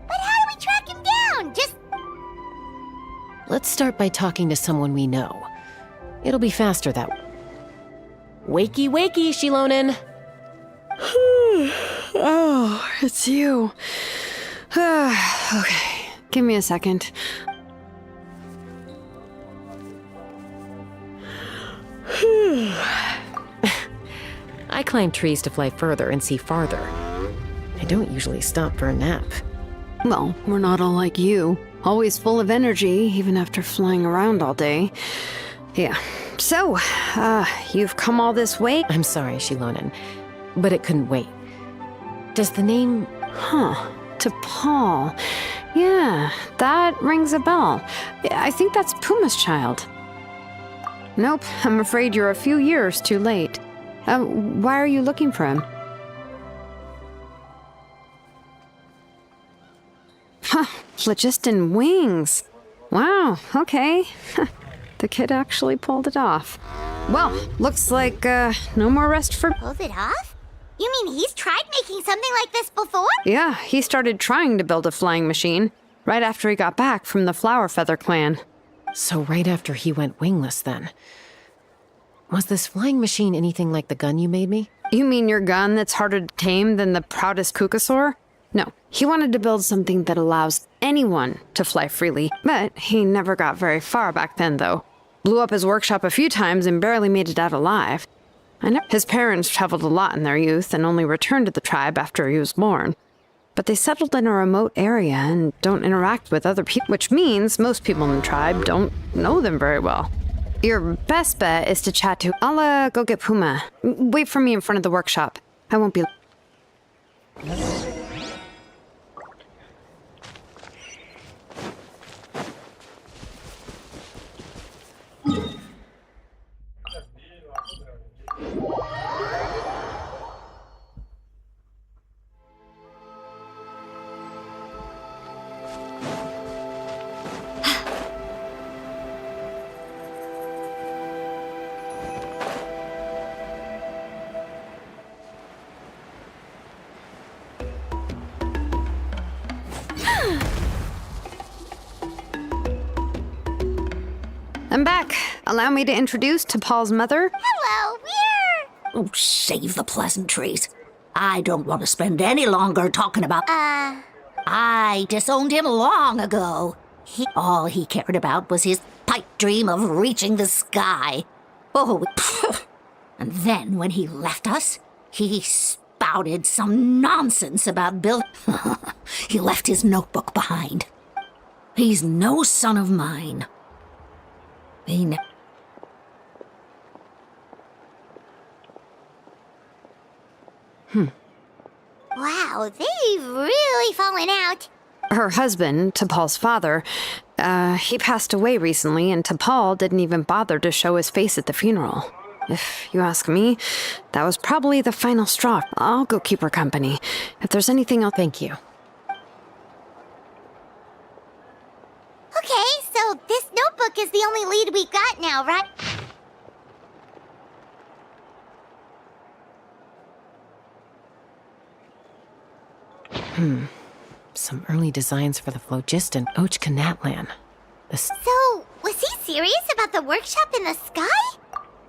But how do we track him down? Just... Let's start by talking to someone we know. It'll be faster that way. Wakey, wakey, Shilonen! Oh, it's you. Okay, give me a second. I climb trees to fly further and see farther. I don't usually stop for a nap. Well, we're not all like you. Always full of energy, even after flying around all day. Yeah. So, you've come all this way? I'm sorry, Shilonen, but it couldn't wait. Does the name... T'Pol. Yeah, that rings a bell. I think that's Puma's child. Nope, I'm afraid you're a few years too late. Why are you looking for him? Huh, phlogiston wings. Wow, okay. The kid actually pulled it off. Well, looks like no more rest for... Pulled it off? You mean he's tried making something like this before? Yeah, he started trying to build a flying machine right after he got back from the Flower Feather clan. So right after he went wingless, then. Was this flying machine anything like the gun you made me? You mean your gun that's harder to tame than the proudest Kukasaur? No, he wanted to build something that allows anyone to fly freely, but he never got very far back then, though. Blew up his workshop a few times and barely made it out alive. His parents traveled a lot in their youth and only returned to the tribe after he was born. But they settled in a remote area and don't interact with other people, which means most people in the tribe don't know them very well. Your best bet is to chat to... I'll go get Puma. Wait for me in front of the workshop. I won't be... I'm back. Allow me to introduce T'Pol's mother. Hello, we're... Oh, save the pleasantries. I don't want to spend any longer talking about... I disowned him long ago. All he cared about was his pipe dream of reaching the sky. Oh, and then when he left us, he spouted some nonsense about Bill. He left his notebook behind. He's no son of mine. Wow, they've really fallen out. Her husband, T'Pol's father, he passed away recently, and T'Pol didn't even bother to show his face at the funeral. If you ask me, that was probably the final straw. I'll go keep her company. If there's anything else... Thank you. Okay, so this notebook is the only lead we got now, right? Some early designs for the phlogiston Ochkanatlan. So, was he serious about the workshop in the sky?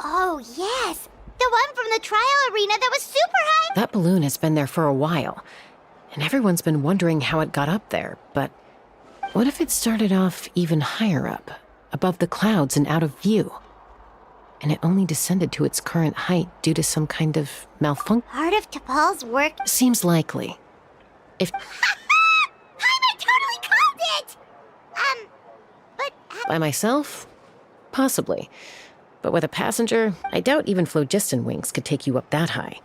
Oh, yes. The one from the trial arena that was super high. That balloon has been there for a while, and everyone's been wondering how it got up there, but what if it started off even higher up, above the clouds and out of view? And it only descended to its current height due to some kind of malfunction? Part of T'Pol's work? Seems likely. If... I totally called it! By myself? Possibly. But with a passenger, I doubt even phlogiston wings could take you up that high.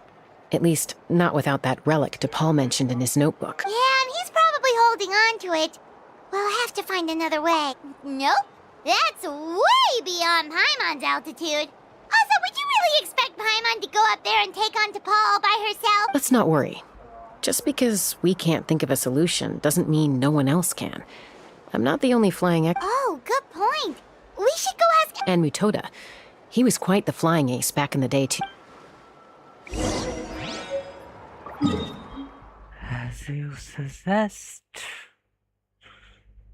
At least, not without that relic T'Pol mentioned in his notebook. Yeah, and he's probably holding on to it. We'll have to find another way. Nope. That's way beyond Paimon's altitude. Also, would you really expect Paimon to go up there and take on T'Pol all by herself? Let's not worry. Just because we can't think of a solution doesn't mean no one else can. I'm not the only flying Oh, good point. We should go ask... And Mutoda. He was quite the flying ace back in the day, too. Was you possessed?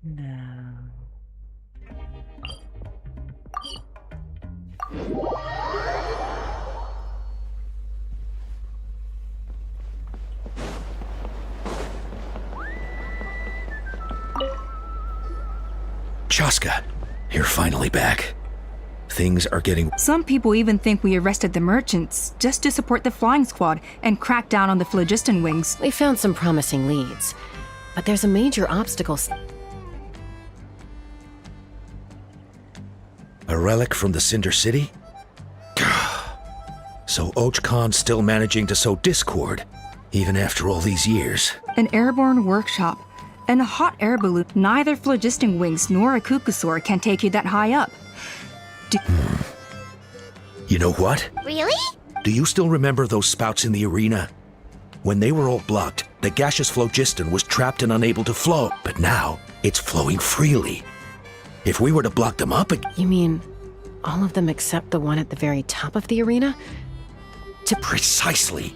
No. Chaska, you're finally back. Things are getting... Some people even think we arrested the merchants just to support the flying squad and crack down on the phlogiston wings. We found some promising leads, but there's a major obstacle. A relic from the Cinder City? So Archon's still managing to sow discord, even after all these years. An airborne workshop and a hot air balloon. Neither phlogiston wings nor a Kukusaur can take you that high up. You know what? Really? Do you still remember those spouts in the arena? When they were all blocked, the gaseous phlogiston was trapped and unable to flow, but now it's flowing freely. If we were to block them up again... You mean all of them except the one at the very top of the arena? Precisely.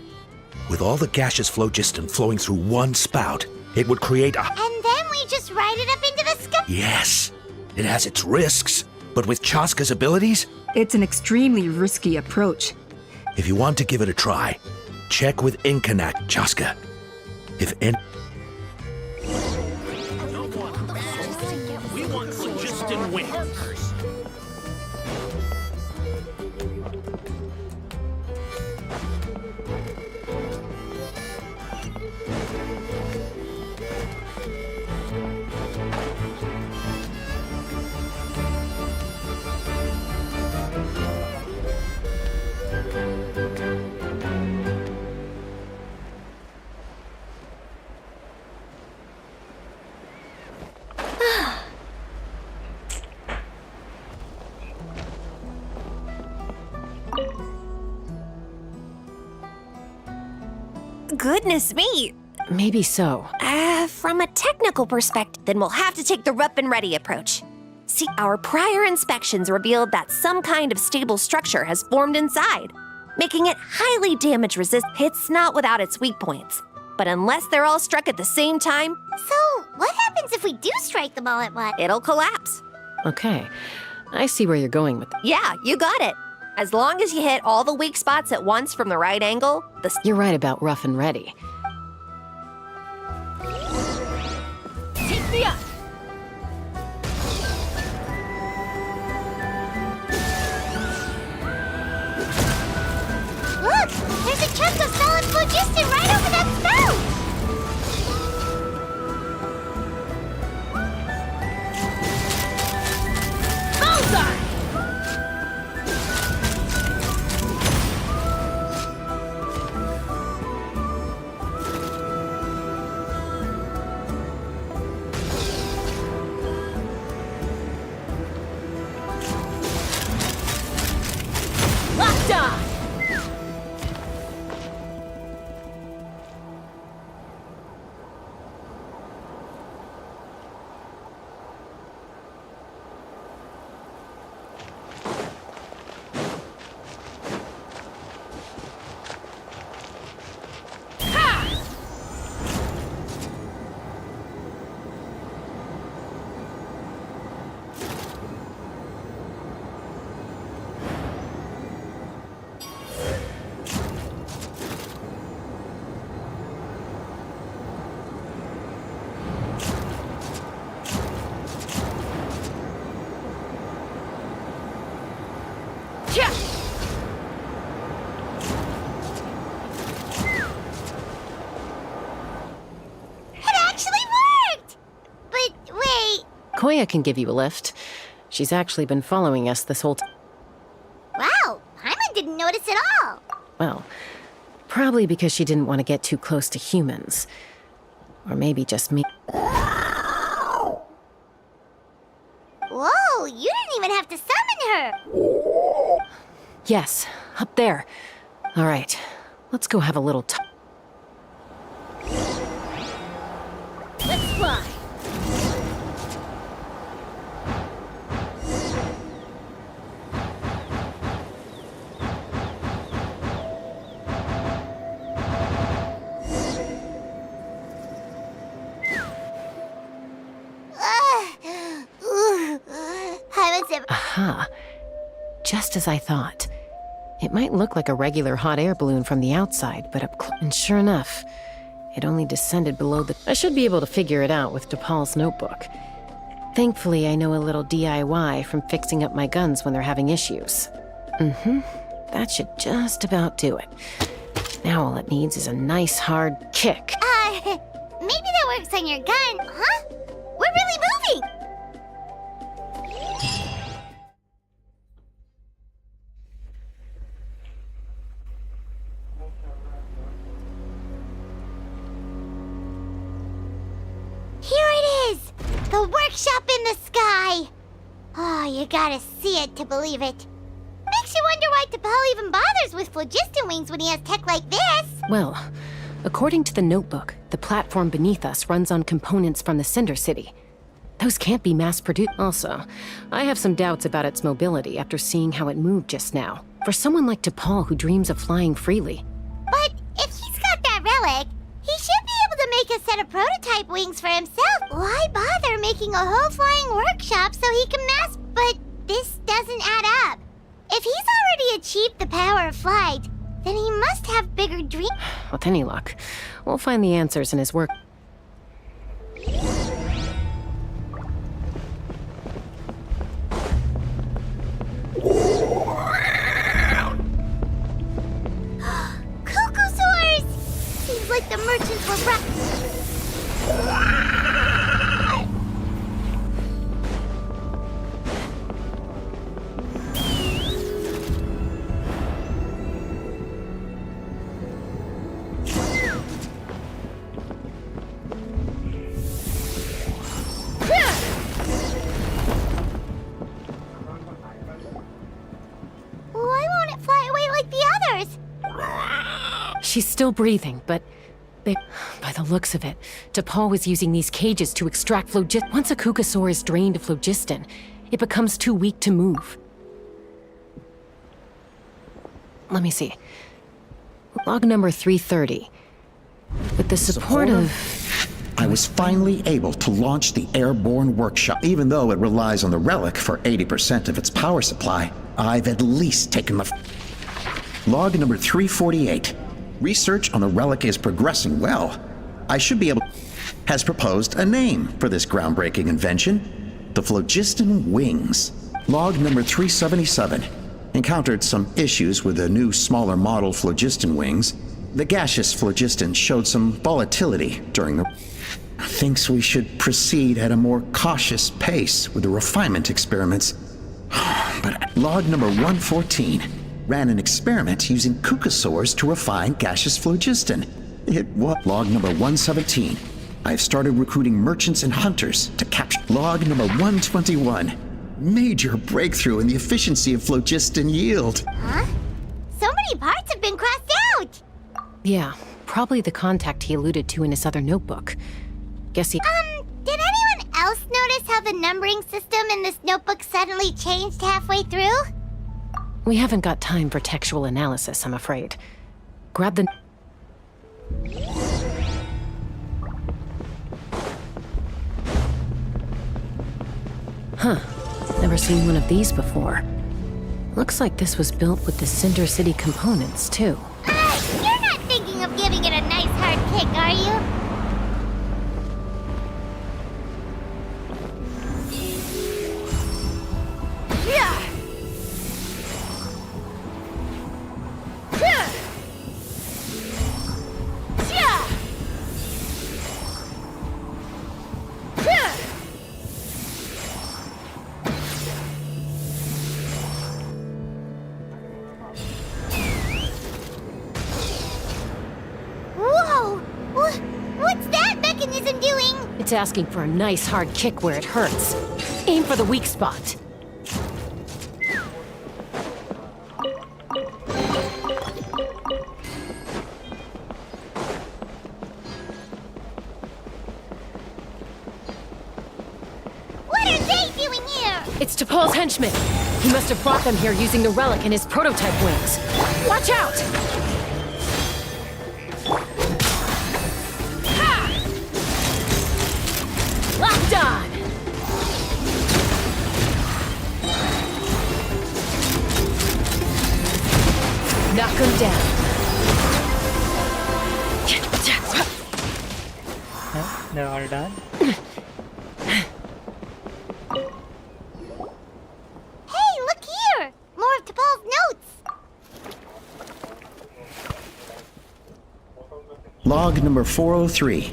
With all the gaseous phlogiston flowing through one spout, it would create a... And then we just ride it up into the sky. Yes, it has its risks, but with Chaska's abilities... It's an extremely risky approach. If you want to give it a try, check with Inkanak, Chaska. If in... We want phlogiston wings. Goodness me! Maybe so. From a technical perspective, then we'll have to take the rough and ready approach. See, our prior inspections revealed that some kind of stable structure has formed inside, making it highly damage resistant. It's not without its weak points, but unless they're all struck at the same time, So, what happens if we do strike them all at once? it'll collapse. Okay, I see where you're going with that. Yeah, you got it. As long as you hit all the weak spots at once from the right angle, You're right about rough and ready. Take me up! Look! There's a chunk of solid phlogiston right over that spout! Bullseye! Locked on! It actually worked! But wait, Koya can give you a lift. She's actually been following us this whole time. wow, Paimon didn't notice at all. Well, probably because she didn't want to get too close to humans. Or maybe just me. Whoa, you didn't even have to summon her! Yes, up there. All right, let's go have a little talk. Let's fly! explosive! Aha. Just as I thought. It might look like a regular hot air balloon from the outside, but up close. And sure enough, it only descended below the. I should be able to figure it out with DePaul's notebook. Thankfully, I know a little DIY from fixing up my guns when they're having issues. That should just about do it. Now all it needs is a nice hard kick. Maybe that works on your gun, huh? We're really moving! Here it is! The workshop in the sky! Oh, you gotta see it to believe it. Makes you wonder why DePaul even bothers with phlogiston wings when he has tech like this. Well, according to the notebook, the platform beneath us runs on components from the Cinder City. Those can't be mass-produced. Also, I have some doubts about its mobility after seeing how it moved just now. For someone like DePaul who dreams of flying freely. But if he's got that relic, he should be able to make a set of prototype wings for himself. Why bother making a whole flying workshop so he can mass... But this doesn't add up. If he's already achieved the power of flight, then he must have bigger dreams. With any luck, we'll find the answers in his work. Cuckoosaurs! Seems like the merchants were right. Why won't it fly away like the others? She's still breathing, but by the looks of it, DePaul was using these cages to extract phlogiston. Once a Kukasaur is drained of phlogiston, it becomes too weak to move. Let me see. Log number 330. With the support of... I was finally able to launch the airborne workshop. Even though it relies on the relic for 80% of its power supply, I've at least taken my... Log number 348. Research on the relic is progressing well. I should be able... Has proposed a name for this groundbreaking invention. The Phlogiston Wings. Log number 377. Encountered some issues with the new smaller model Phlogiston Wings. The gaseous phlogiston showed some volatility during the... Thinks we should proceed at a more cautious pace with the refinement experiments. But log number 114 ran an experiment using Kukasaurs to refine gaseous phlogiston. It was log number 117. I've started recruiting merchants and hunters to capture log number 121. Major breakthrough in the efficiency of phlogiston yield. Huh? So many parts have been crossed out! Yeah, probably the contact he alluded to in his other notebook. Guess he... Did anyone else notice how the numbering system in this notebook suddenly changed halfway through? We haven't got time for textual analysis, I'm afraid. Grab the... Huh. Never seen one of these before. Looks like this was built with the Cinder City components, too. You're not thinking of giving it a nice hard kick, are you? It's asking for a nice hard kick where it hurts. Aim for the weak spot. What are they doing here? It's DePaul's henchmen. He must have brought them here using the relic in his prototype wings. Watch out! Locked on! Knock him down. They're all done. Hey, look here! More of T'Pol's notes! Log number 403.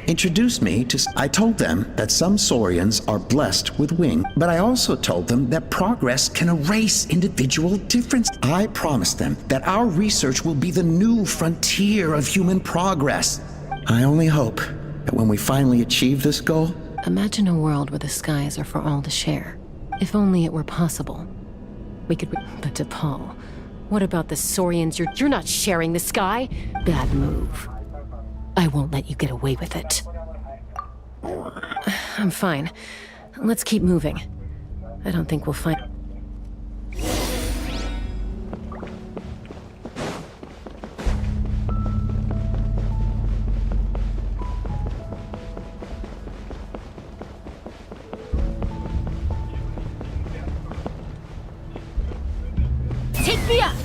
Introduced me to... I told them that some Saurians are blessed with wing, but I also told them that progress can erase individual difference. I promised them that our research will be the new frontier of human progress. I only hope that when we finally achieve this goal... Imagine a world where the skies are for all to share. If only it were possible. We could... But T'Pol, what about the Saurians? You're not sharing the sky? Bad move. I won't let you get away with it. I'm fine. Let's keep moving. I don't think we'll find... Take me up!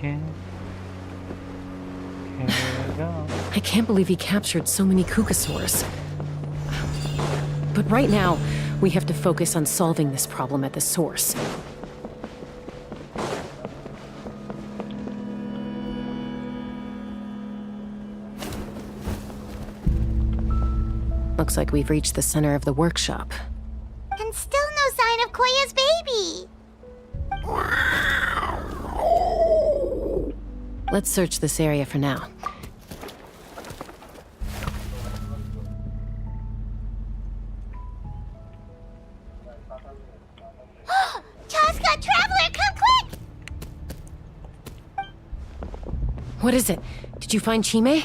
Okay. Here we go. I can't believe he captured so many Kukasaurs. But right now, we have to focus on solving this problem at the source. Looks like we've reached the center of the workshop. And still no sign of Koya's baby! Let's search this area for now. Chaska, Traveler, come quick! What is it? Did you find Chime?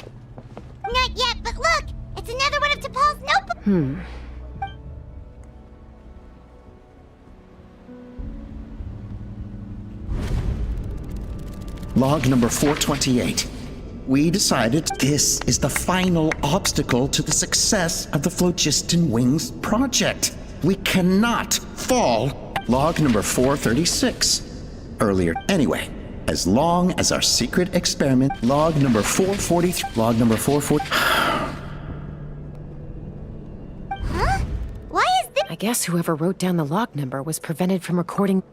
Not yet, but look! It's another one of T'Pol's notebooks! Log number 428. We decided this is the final obstacle to the success of the Phlogiston Wings project. We cannot fall. Log number 436. Earlier. Anyway, as long as our secret experiment. Log number 443. Log number 440. Huh? Why is this? I guess whoever wrote down the log number was prevented from recording.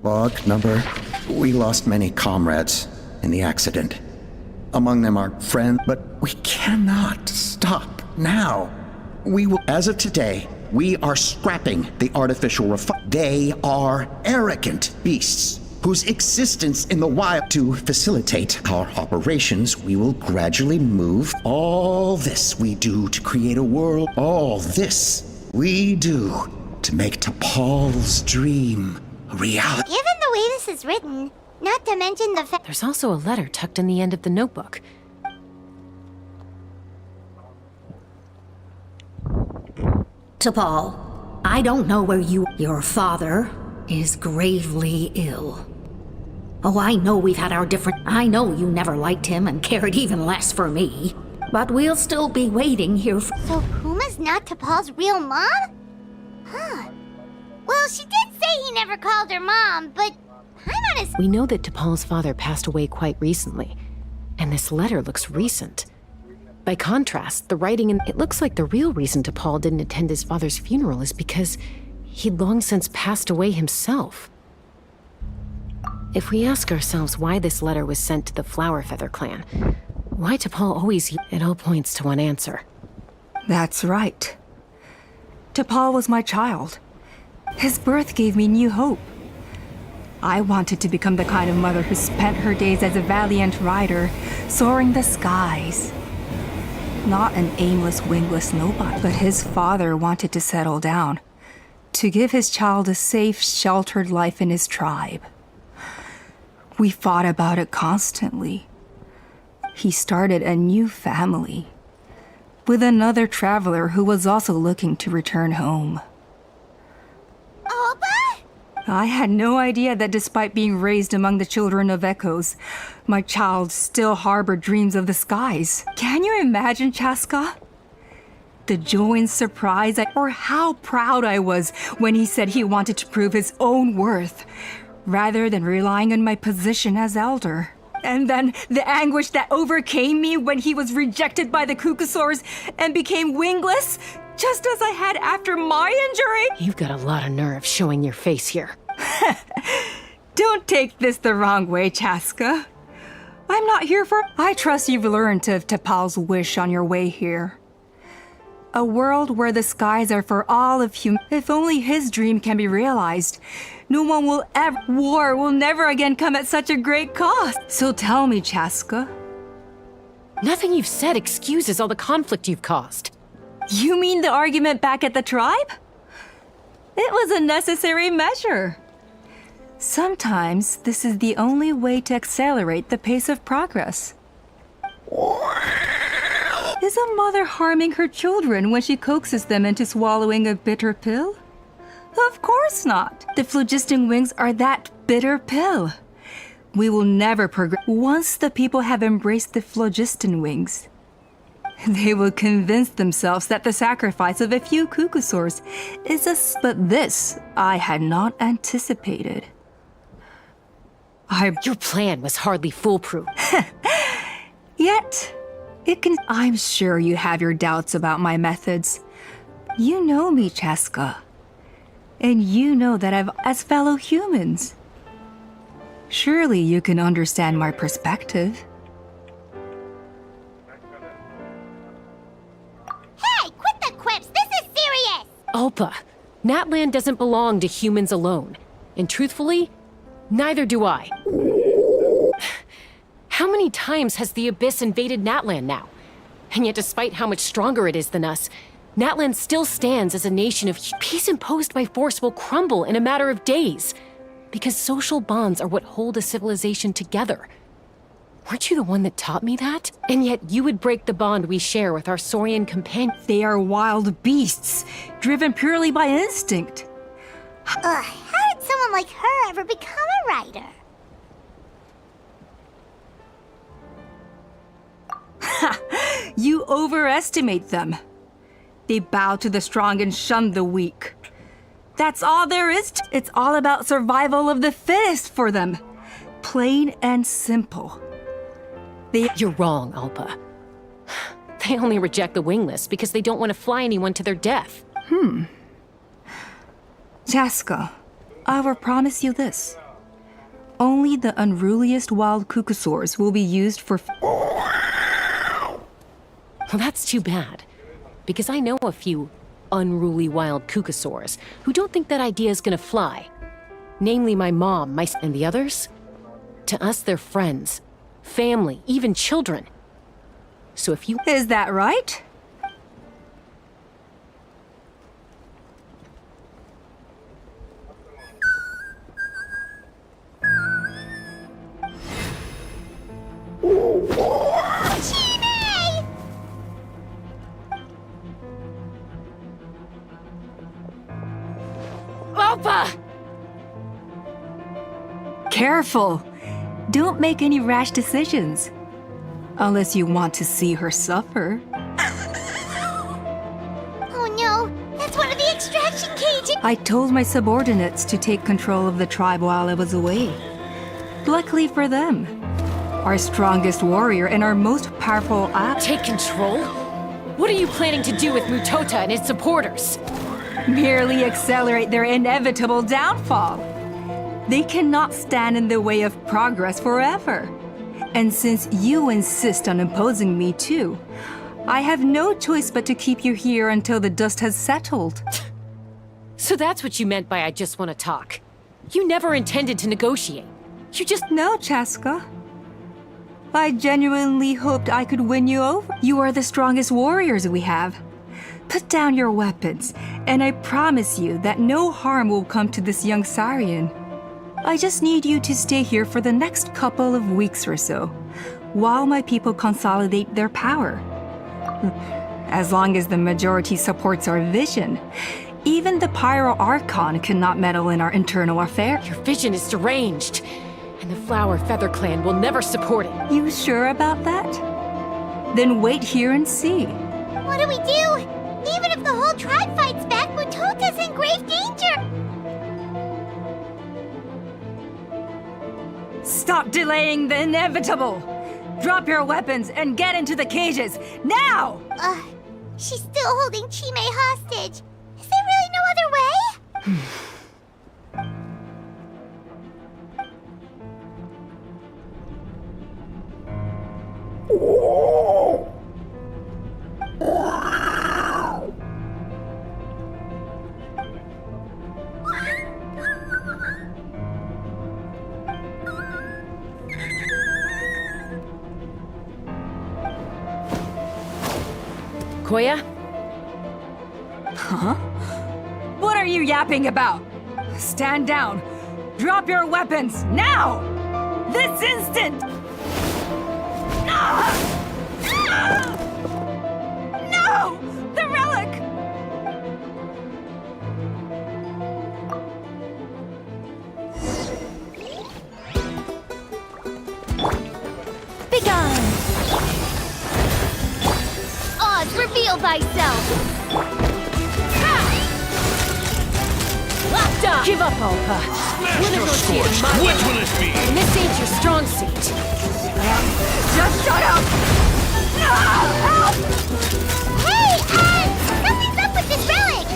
Log number. We lost many comrades in the accident. Among them our friend, but we cannot stop now. We will, as of today, we are scrapping the artificial They are arrogant beasts whose existence in the wild. To facilitate our operations, we will gradually move. All this we do to create a world. All this we do to make T'Pol's dream a reality. Given the way this is written, not to mention the fact... There's also a letter tucked in the end of the notebook. T'Pol, I don't know where you... Your father is gravely ill. Oh, I know we've had our I know you never liked him and cared even less for me. But we'll still be waiting here for... So Puma's not T'Pol's real mom? Huh. Well, she did say he never called her mom, but I'm on his... We know that T'Pol's father passed away quite recently, and this letter looks recent. By contrast, the writing in it looks like the real reason T'Pol didn't attend his father's funeral is because he'd long since passed away himself. If we ask ourselves why this letter was sent to the Flowerfeather clan, why T'Pol always... It all points to one answer. That's right. T'Pol was my child. His birth gave me new hope. I wanted to become the kind of mother who spent her days as a valiant rider, soaring the skies. Not an aimless, wingless nobody. But his father wanted to settle down, to give his child a safe, sheltered life in his tribe. We fought about it constantly. He started a new family, with another traveler who was also looking to return home. Opa? I had no idea that despite being raised among the children of echoes, my child still harbored dreams of the skies. Can you imagine, Chaska? The joy and surprise, or how proud I was when he said he wanted to prove his own worth, rather than relying on my position as elder. And then the anguish that overcame me when he was rejected by the Kukasaurs and became wingless, just as I had after my injury. You've got a lot of nerve showing your face here. Don't take this the wrong way, Chaska. I'm not here for... I trust you've learned of T'Pol's wish on your way here. A world where the skies are for all of humanity. If only his dream can be realized, no one will ever... War will never again come at such a great cost. So tell me, Chaska. Nothing you've said excuses all the conflict you've caused. You mean the argument back at the tribe? It was a necessary measure. Sometimes this is the only way to accelerate the pace of progress. Is a mother harming her children when she coaxes them into swallowing a bitter pill? Of course not. The phlogiston wings are that bitter pill. We will never progress. Once the people have embraced the phlogiston wings, they will convince themselves that the sacrifice of a few Kukasaurs is a... But this I had not anticipated. Your plan was hardly foolproof. Yet, it can... I'm sure you have your doubts about my methods. You know me, Chaska. And you know that as fellow humans. Surely you can understand my perspective. Hey, quit the quips! This is serious! Ulpa, Natlan doesn't belong to humans alone. And truthfully, neither do I. How many times has the Abyss invaded Natlan now? And yet despite how much stronger it is than us, Natlan still stands as a nation of... Peace imposed by force will crumble in a matter of days. Because social bonds are what hold a civilization together. Weren't you the one that taught me that? And yet you would break the bond we share with our Saurian companions. They are wild beasts, driven purely by instinct. Ugh, how did someone like her ever become a writer? You overestimate them. They bow to the strong and shun the weak. That's all there is to it. It's all about survival of the fittest for them. Plain and simple. You're wrong, Ulpa. They only reject the wingless because they don't want to fly anyone to their death. Chaska, I will promise you this. Only the unruliest wild Kukasaurs will be used for... Well, that's too bad. Because I know a few unruly wild Kukasaurs who don't think that idea is gonna fly. Namely my mom, and the others? To us, they're friends, family, even children. So if you... Is that right? Ulpa! Careful! Don't make any rash decisions. Unless you want to see her suffer. Oh no, that's one of the extraction cages! I told my subordinates to take control of the tribe while I was away. Luckily for them, our strongest warrior and our most powerful Take control? What are you planning to do with Mutota and his supporters? merely accelerate their inevitable downfall. They cannot stand in the way of progress forever. And since you insist on imposing me too, I have no choice but to keep you here until the dust has settled. So that's what you meant by I just want to talk. You never intended to negotiate. You just... No, Chaska. I genuinely hoped I could win you over. You are the strongest warriors we have. Put down your weapons, and I promise you that no harm will come to this young Saurian. I just need you to stay here for the next couple of weeks or so, while my people consolidate their power. As long as the majority supports our vision, even the Pyro Archon cannot meddle in our internal affairs. Your vision is deranged, and the Flower Feather Clan will never support it. You sure about that? Then wait here and see. What do we do? Even if the whole tribe fights back, Mutota's in grave danger! Stop delaying the inevitable! Drop your weapons and get into the cages, now! She's still holding Chime hostage. Is there really no other way? Koya? Huh? What are you yapping about? Stand down. Drop your weapons, now! This instant! Ah! Ah! No! The relic! Begone! Oz, reveal thyself! Give up, Alpa. We'll negotiate my way. Which will it be? And this ain't your strong suit. Just shut up! Help! Hey, something's up with this relic!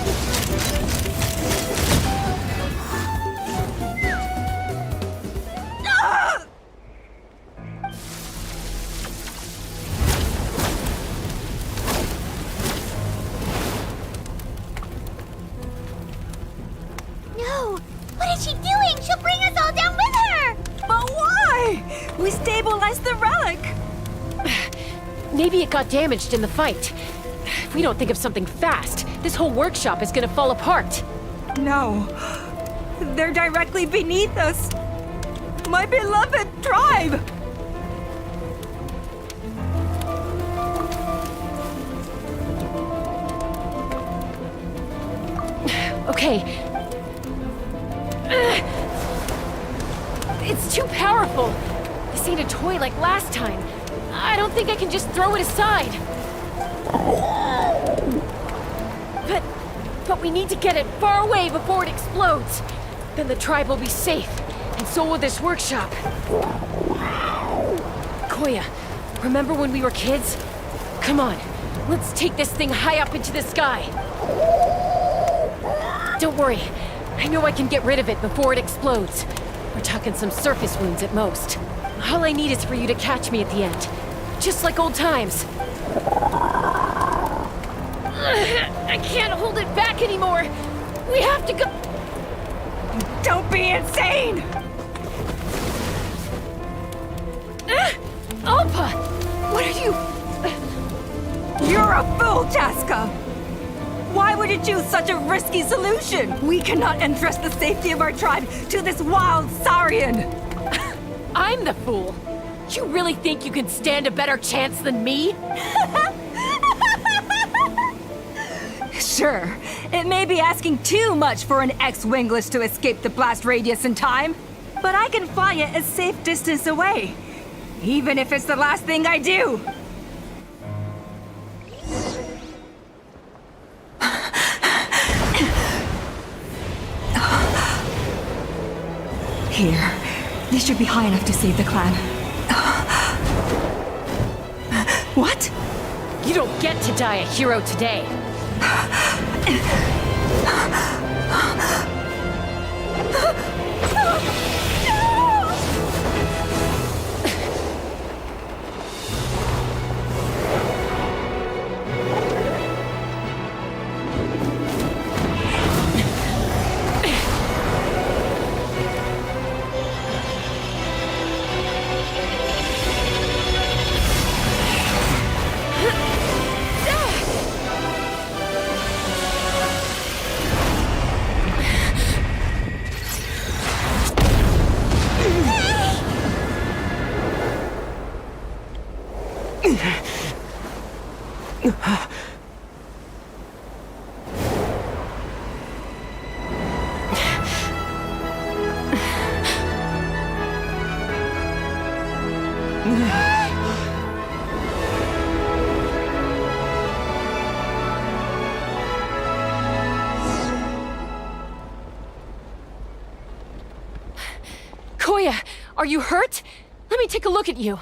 No! What is she doing? She'll bring us all down with her! But why? We stabilized the relic! Maybe it got damaged in the fight. If we don't think of something fast, this whole workshop is gonna fall apart. No. They're directly beneath us. My beloved tribe! Okay. It's too powerful. This ain't a toy like last time. I don't think I can just throw it aside. But we need to get it far away before it explodes. Then the tribe will be safe, and so will this workshop. Koya, remember when we were kids? Come on, let's take this thing high up into the sky. Don't worry, I know I can get rid of it before it explodes. We're talking some surface wounds at most. All I need is for you to catch me at the end. Just like old times. I can't hold it back anymore. We have to go. Don't be insane! Alpa! What are you... You're a fool, Chaska! Why would you choose such a risky solution? We cannot entrust the safety of our tribe to this wild Saurian! I'm the fool. You really think you can stand a better chance than me? Sure, it may be asking too much for an ex-wingless to escape the blast radius in time. but I can fly it a safe distance away, even if it's the last thing I do. Here. This should be high enough to save the clan. What? You don't get to die a hero today. Koya, are you hurt? Let me take a look at you.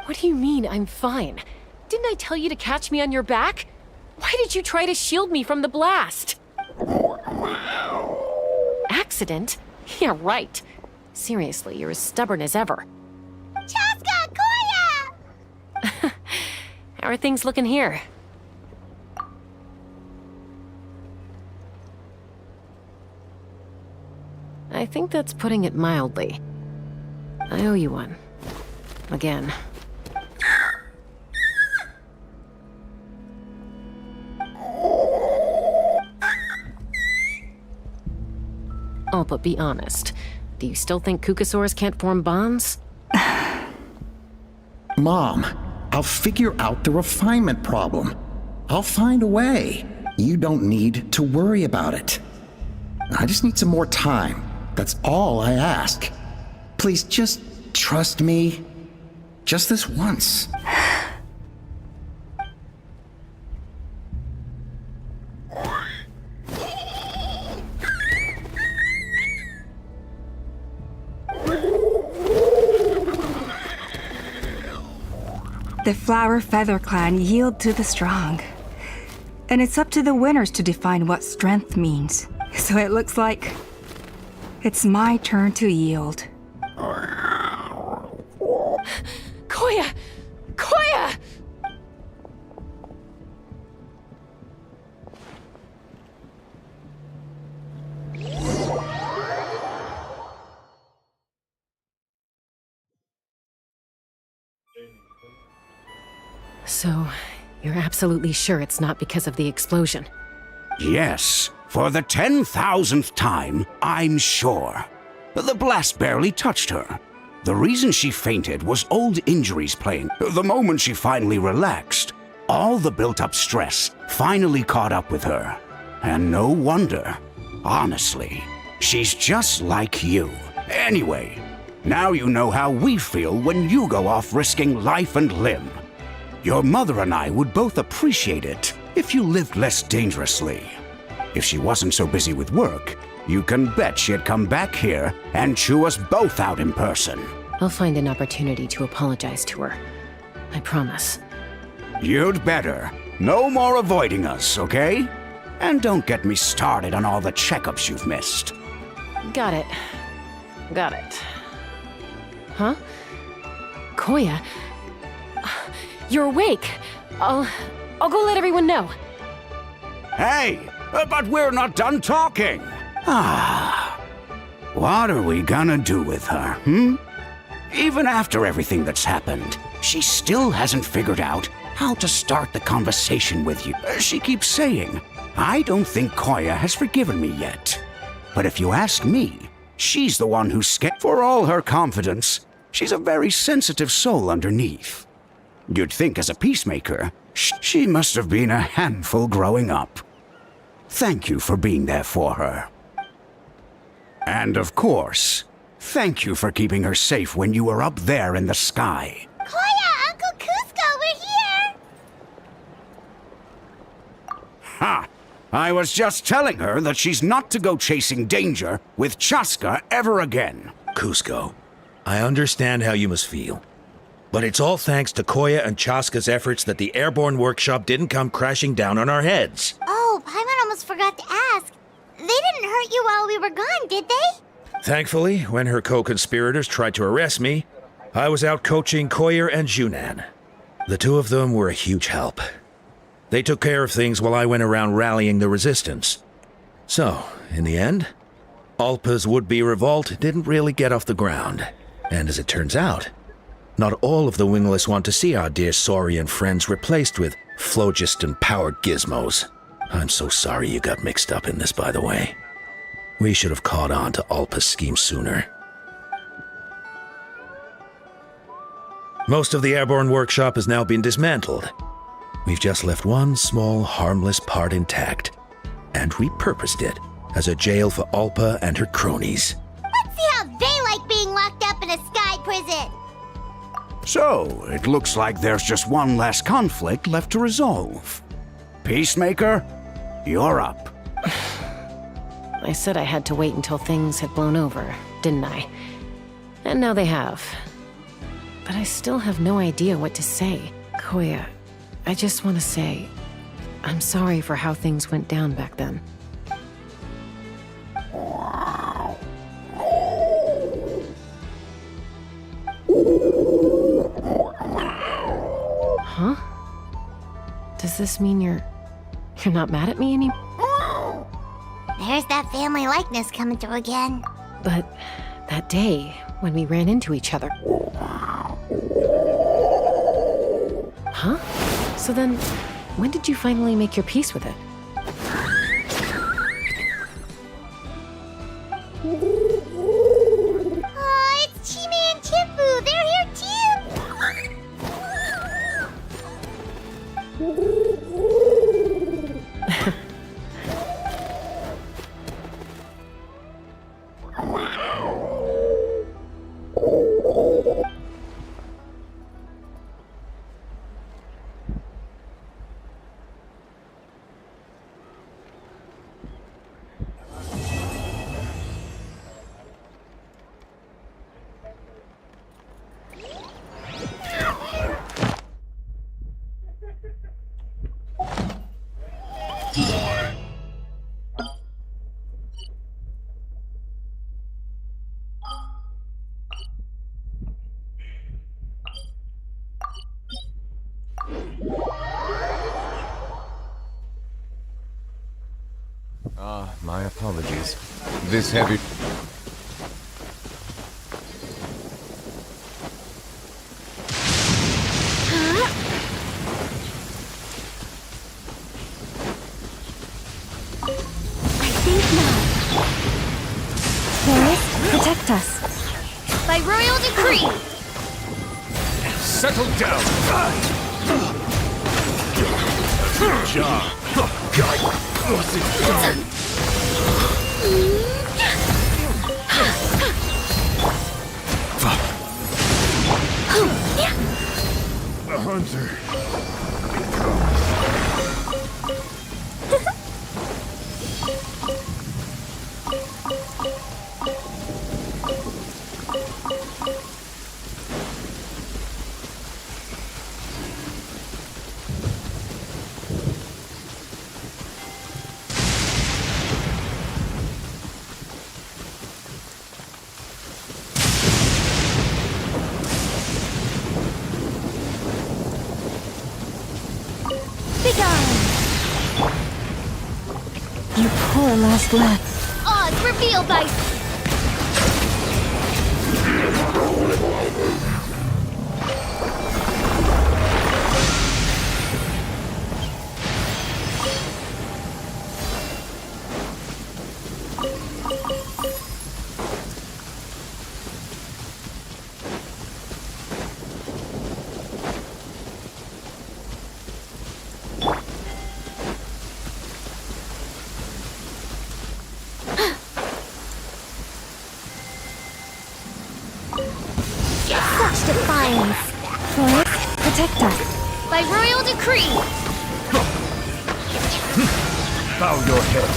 What do you mean, I'm fine? Didn't I tell you to catch me on your back? Why did you try to shield me from the blast? Accident? Yeah, right. Seriously, you're as stubborn as ever. Chaska, Koya! How are things looking here? I think that's putting it mildly. I owe you one. Again. Oh, but be honest. Do you still think Kukasaurs can't form bonds? Mom, I'll figure out the refinement problem. I'll find a way. You don't need to worry about it. I just need some more time. That's all I ask. Please just trust me. Just this once. The Flower Feather Clan yield to the strong. And it's up to the winners to define what strength means. So it looks like it's my turn to yield. Koya! Koya! So, you're absolutely sure it's not because of the explosion? Yes, for the 10,000th time, I'm sure. The blast barely touched her. The reason she fainted was old injuries playing. The moment she finally relaxed, all the built-up stress finally caught up with her. And no wonder. Honestly, she's just like you. Anyway, now you know how we feel when you go off risking life and limb. Your mother and I would both appreciate it if you lived less dangerously. If she wasn't so busy with work, you can bet she'd come back here and chew us both out in person. I'll find an opportunity to apologize to her. I promise. You'd better. No more avoiding us, okay? And don't get me started on all the checkups you've missed. Got it. Got it. Huh? Koya? You're awake. I'll go let everyone know. Hey, but we're not done talking. What are we gonna do with her, Even after everything that's happened, she still hasn't figured out how to start the conversation with you. She keeps saying, I don't think Koya has forgiven me yet. But if you ask me, she's the one who's scared. For all her confidence, she's a very sensitive soul underneath. You'd think as a peacemaker, she must have been a handful growing up. Thank you for being there for her. And of course, thank you for keeping her safe when you were up there in the sky. Koya, Uncle Cusco, we're here! Ha! I was just telling her that she's not to go chasing danger with Chaska ever again. Cusco, I understand how you must feel. But it's all thanks to Koya and Chaska's efforts that the airborne workshop didn't come crashing down on our heads. Oh, Paimon almost forgot to ask. They didn't hurt you while we were gone, did they? Thankfully, when her co-conspirators tried to arrest me, I was out coaching Koyer and Junan. The two of them were a huge help. They took care of things while I went around rallying the resistance. So, in the end, Alpa's would-be revolt didn't really get off the ground. And as it turns out, not all of the wingless want to see our dear Saurian friends replaced with phlogiston-powered gizmos. I'm so sorry you got mixed up in this, by the way. We should have caught on to Alpa's scheme sooner. Most of the airborne workshop has now been dismantled. We've just left one small, harmless part intact, and repurposed it as a jail for Alpa and her cronies. Let's see how they like being locked up in a sky prison. So, it looks like there's just one less conflict left to resolve. Peacemaker, you're up. I said I had to wait until things had blown over, didn't I? And now they have. But I still have no idea what to say. Koya, I just want to say, I'm sorry for how things went down back then. Huh? Does this mean you're not mad at me anymore? There's that family likeness coming through again. But that day, when we ran into each other... Huh? So then, when did you finally make your peace with it? Oh, it's Chima and Chifu! They're here My apologies. This heavy... Protect us. by royal decree. Settle down! Good job! What's it done? The hunter. You poor last lad. Odds revealed by... lines. Forest, protect us. By royal decree! Bow your head.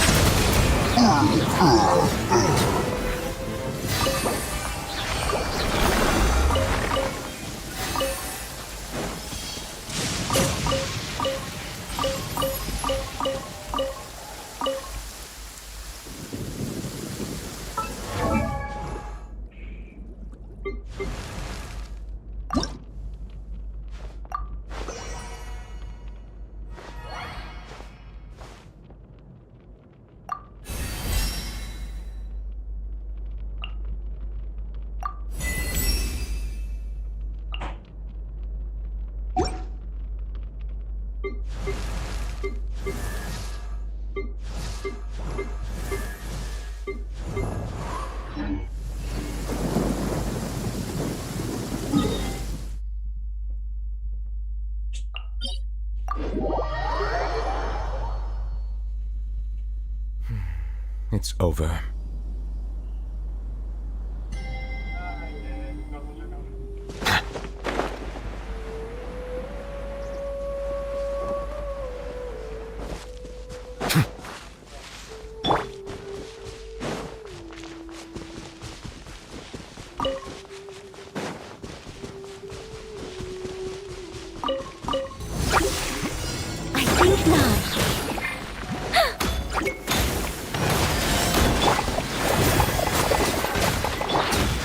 It's over. I think not.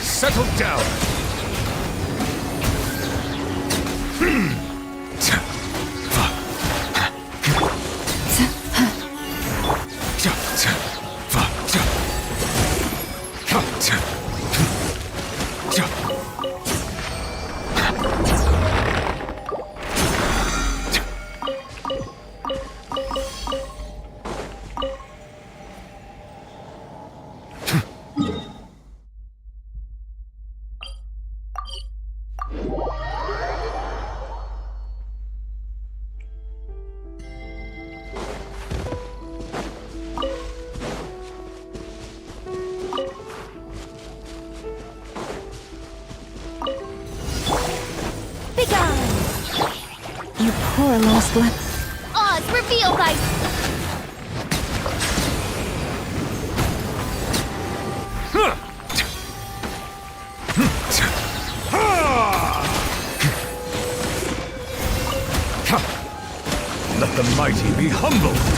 Settle down. You poor lost one. Oz, reveal thy... Let the mighty be humble.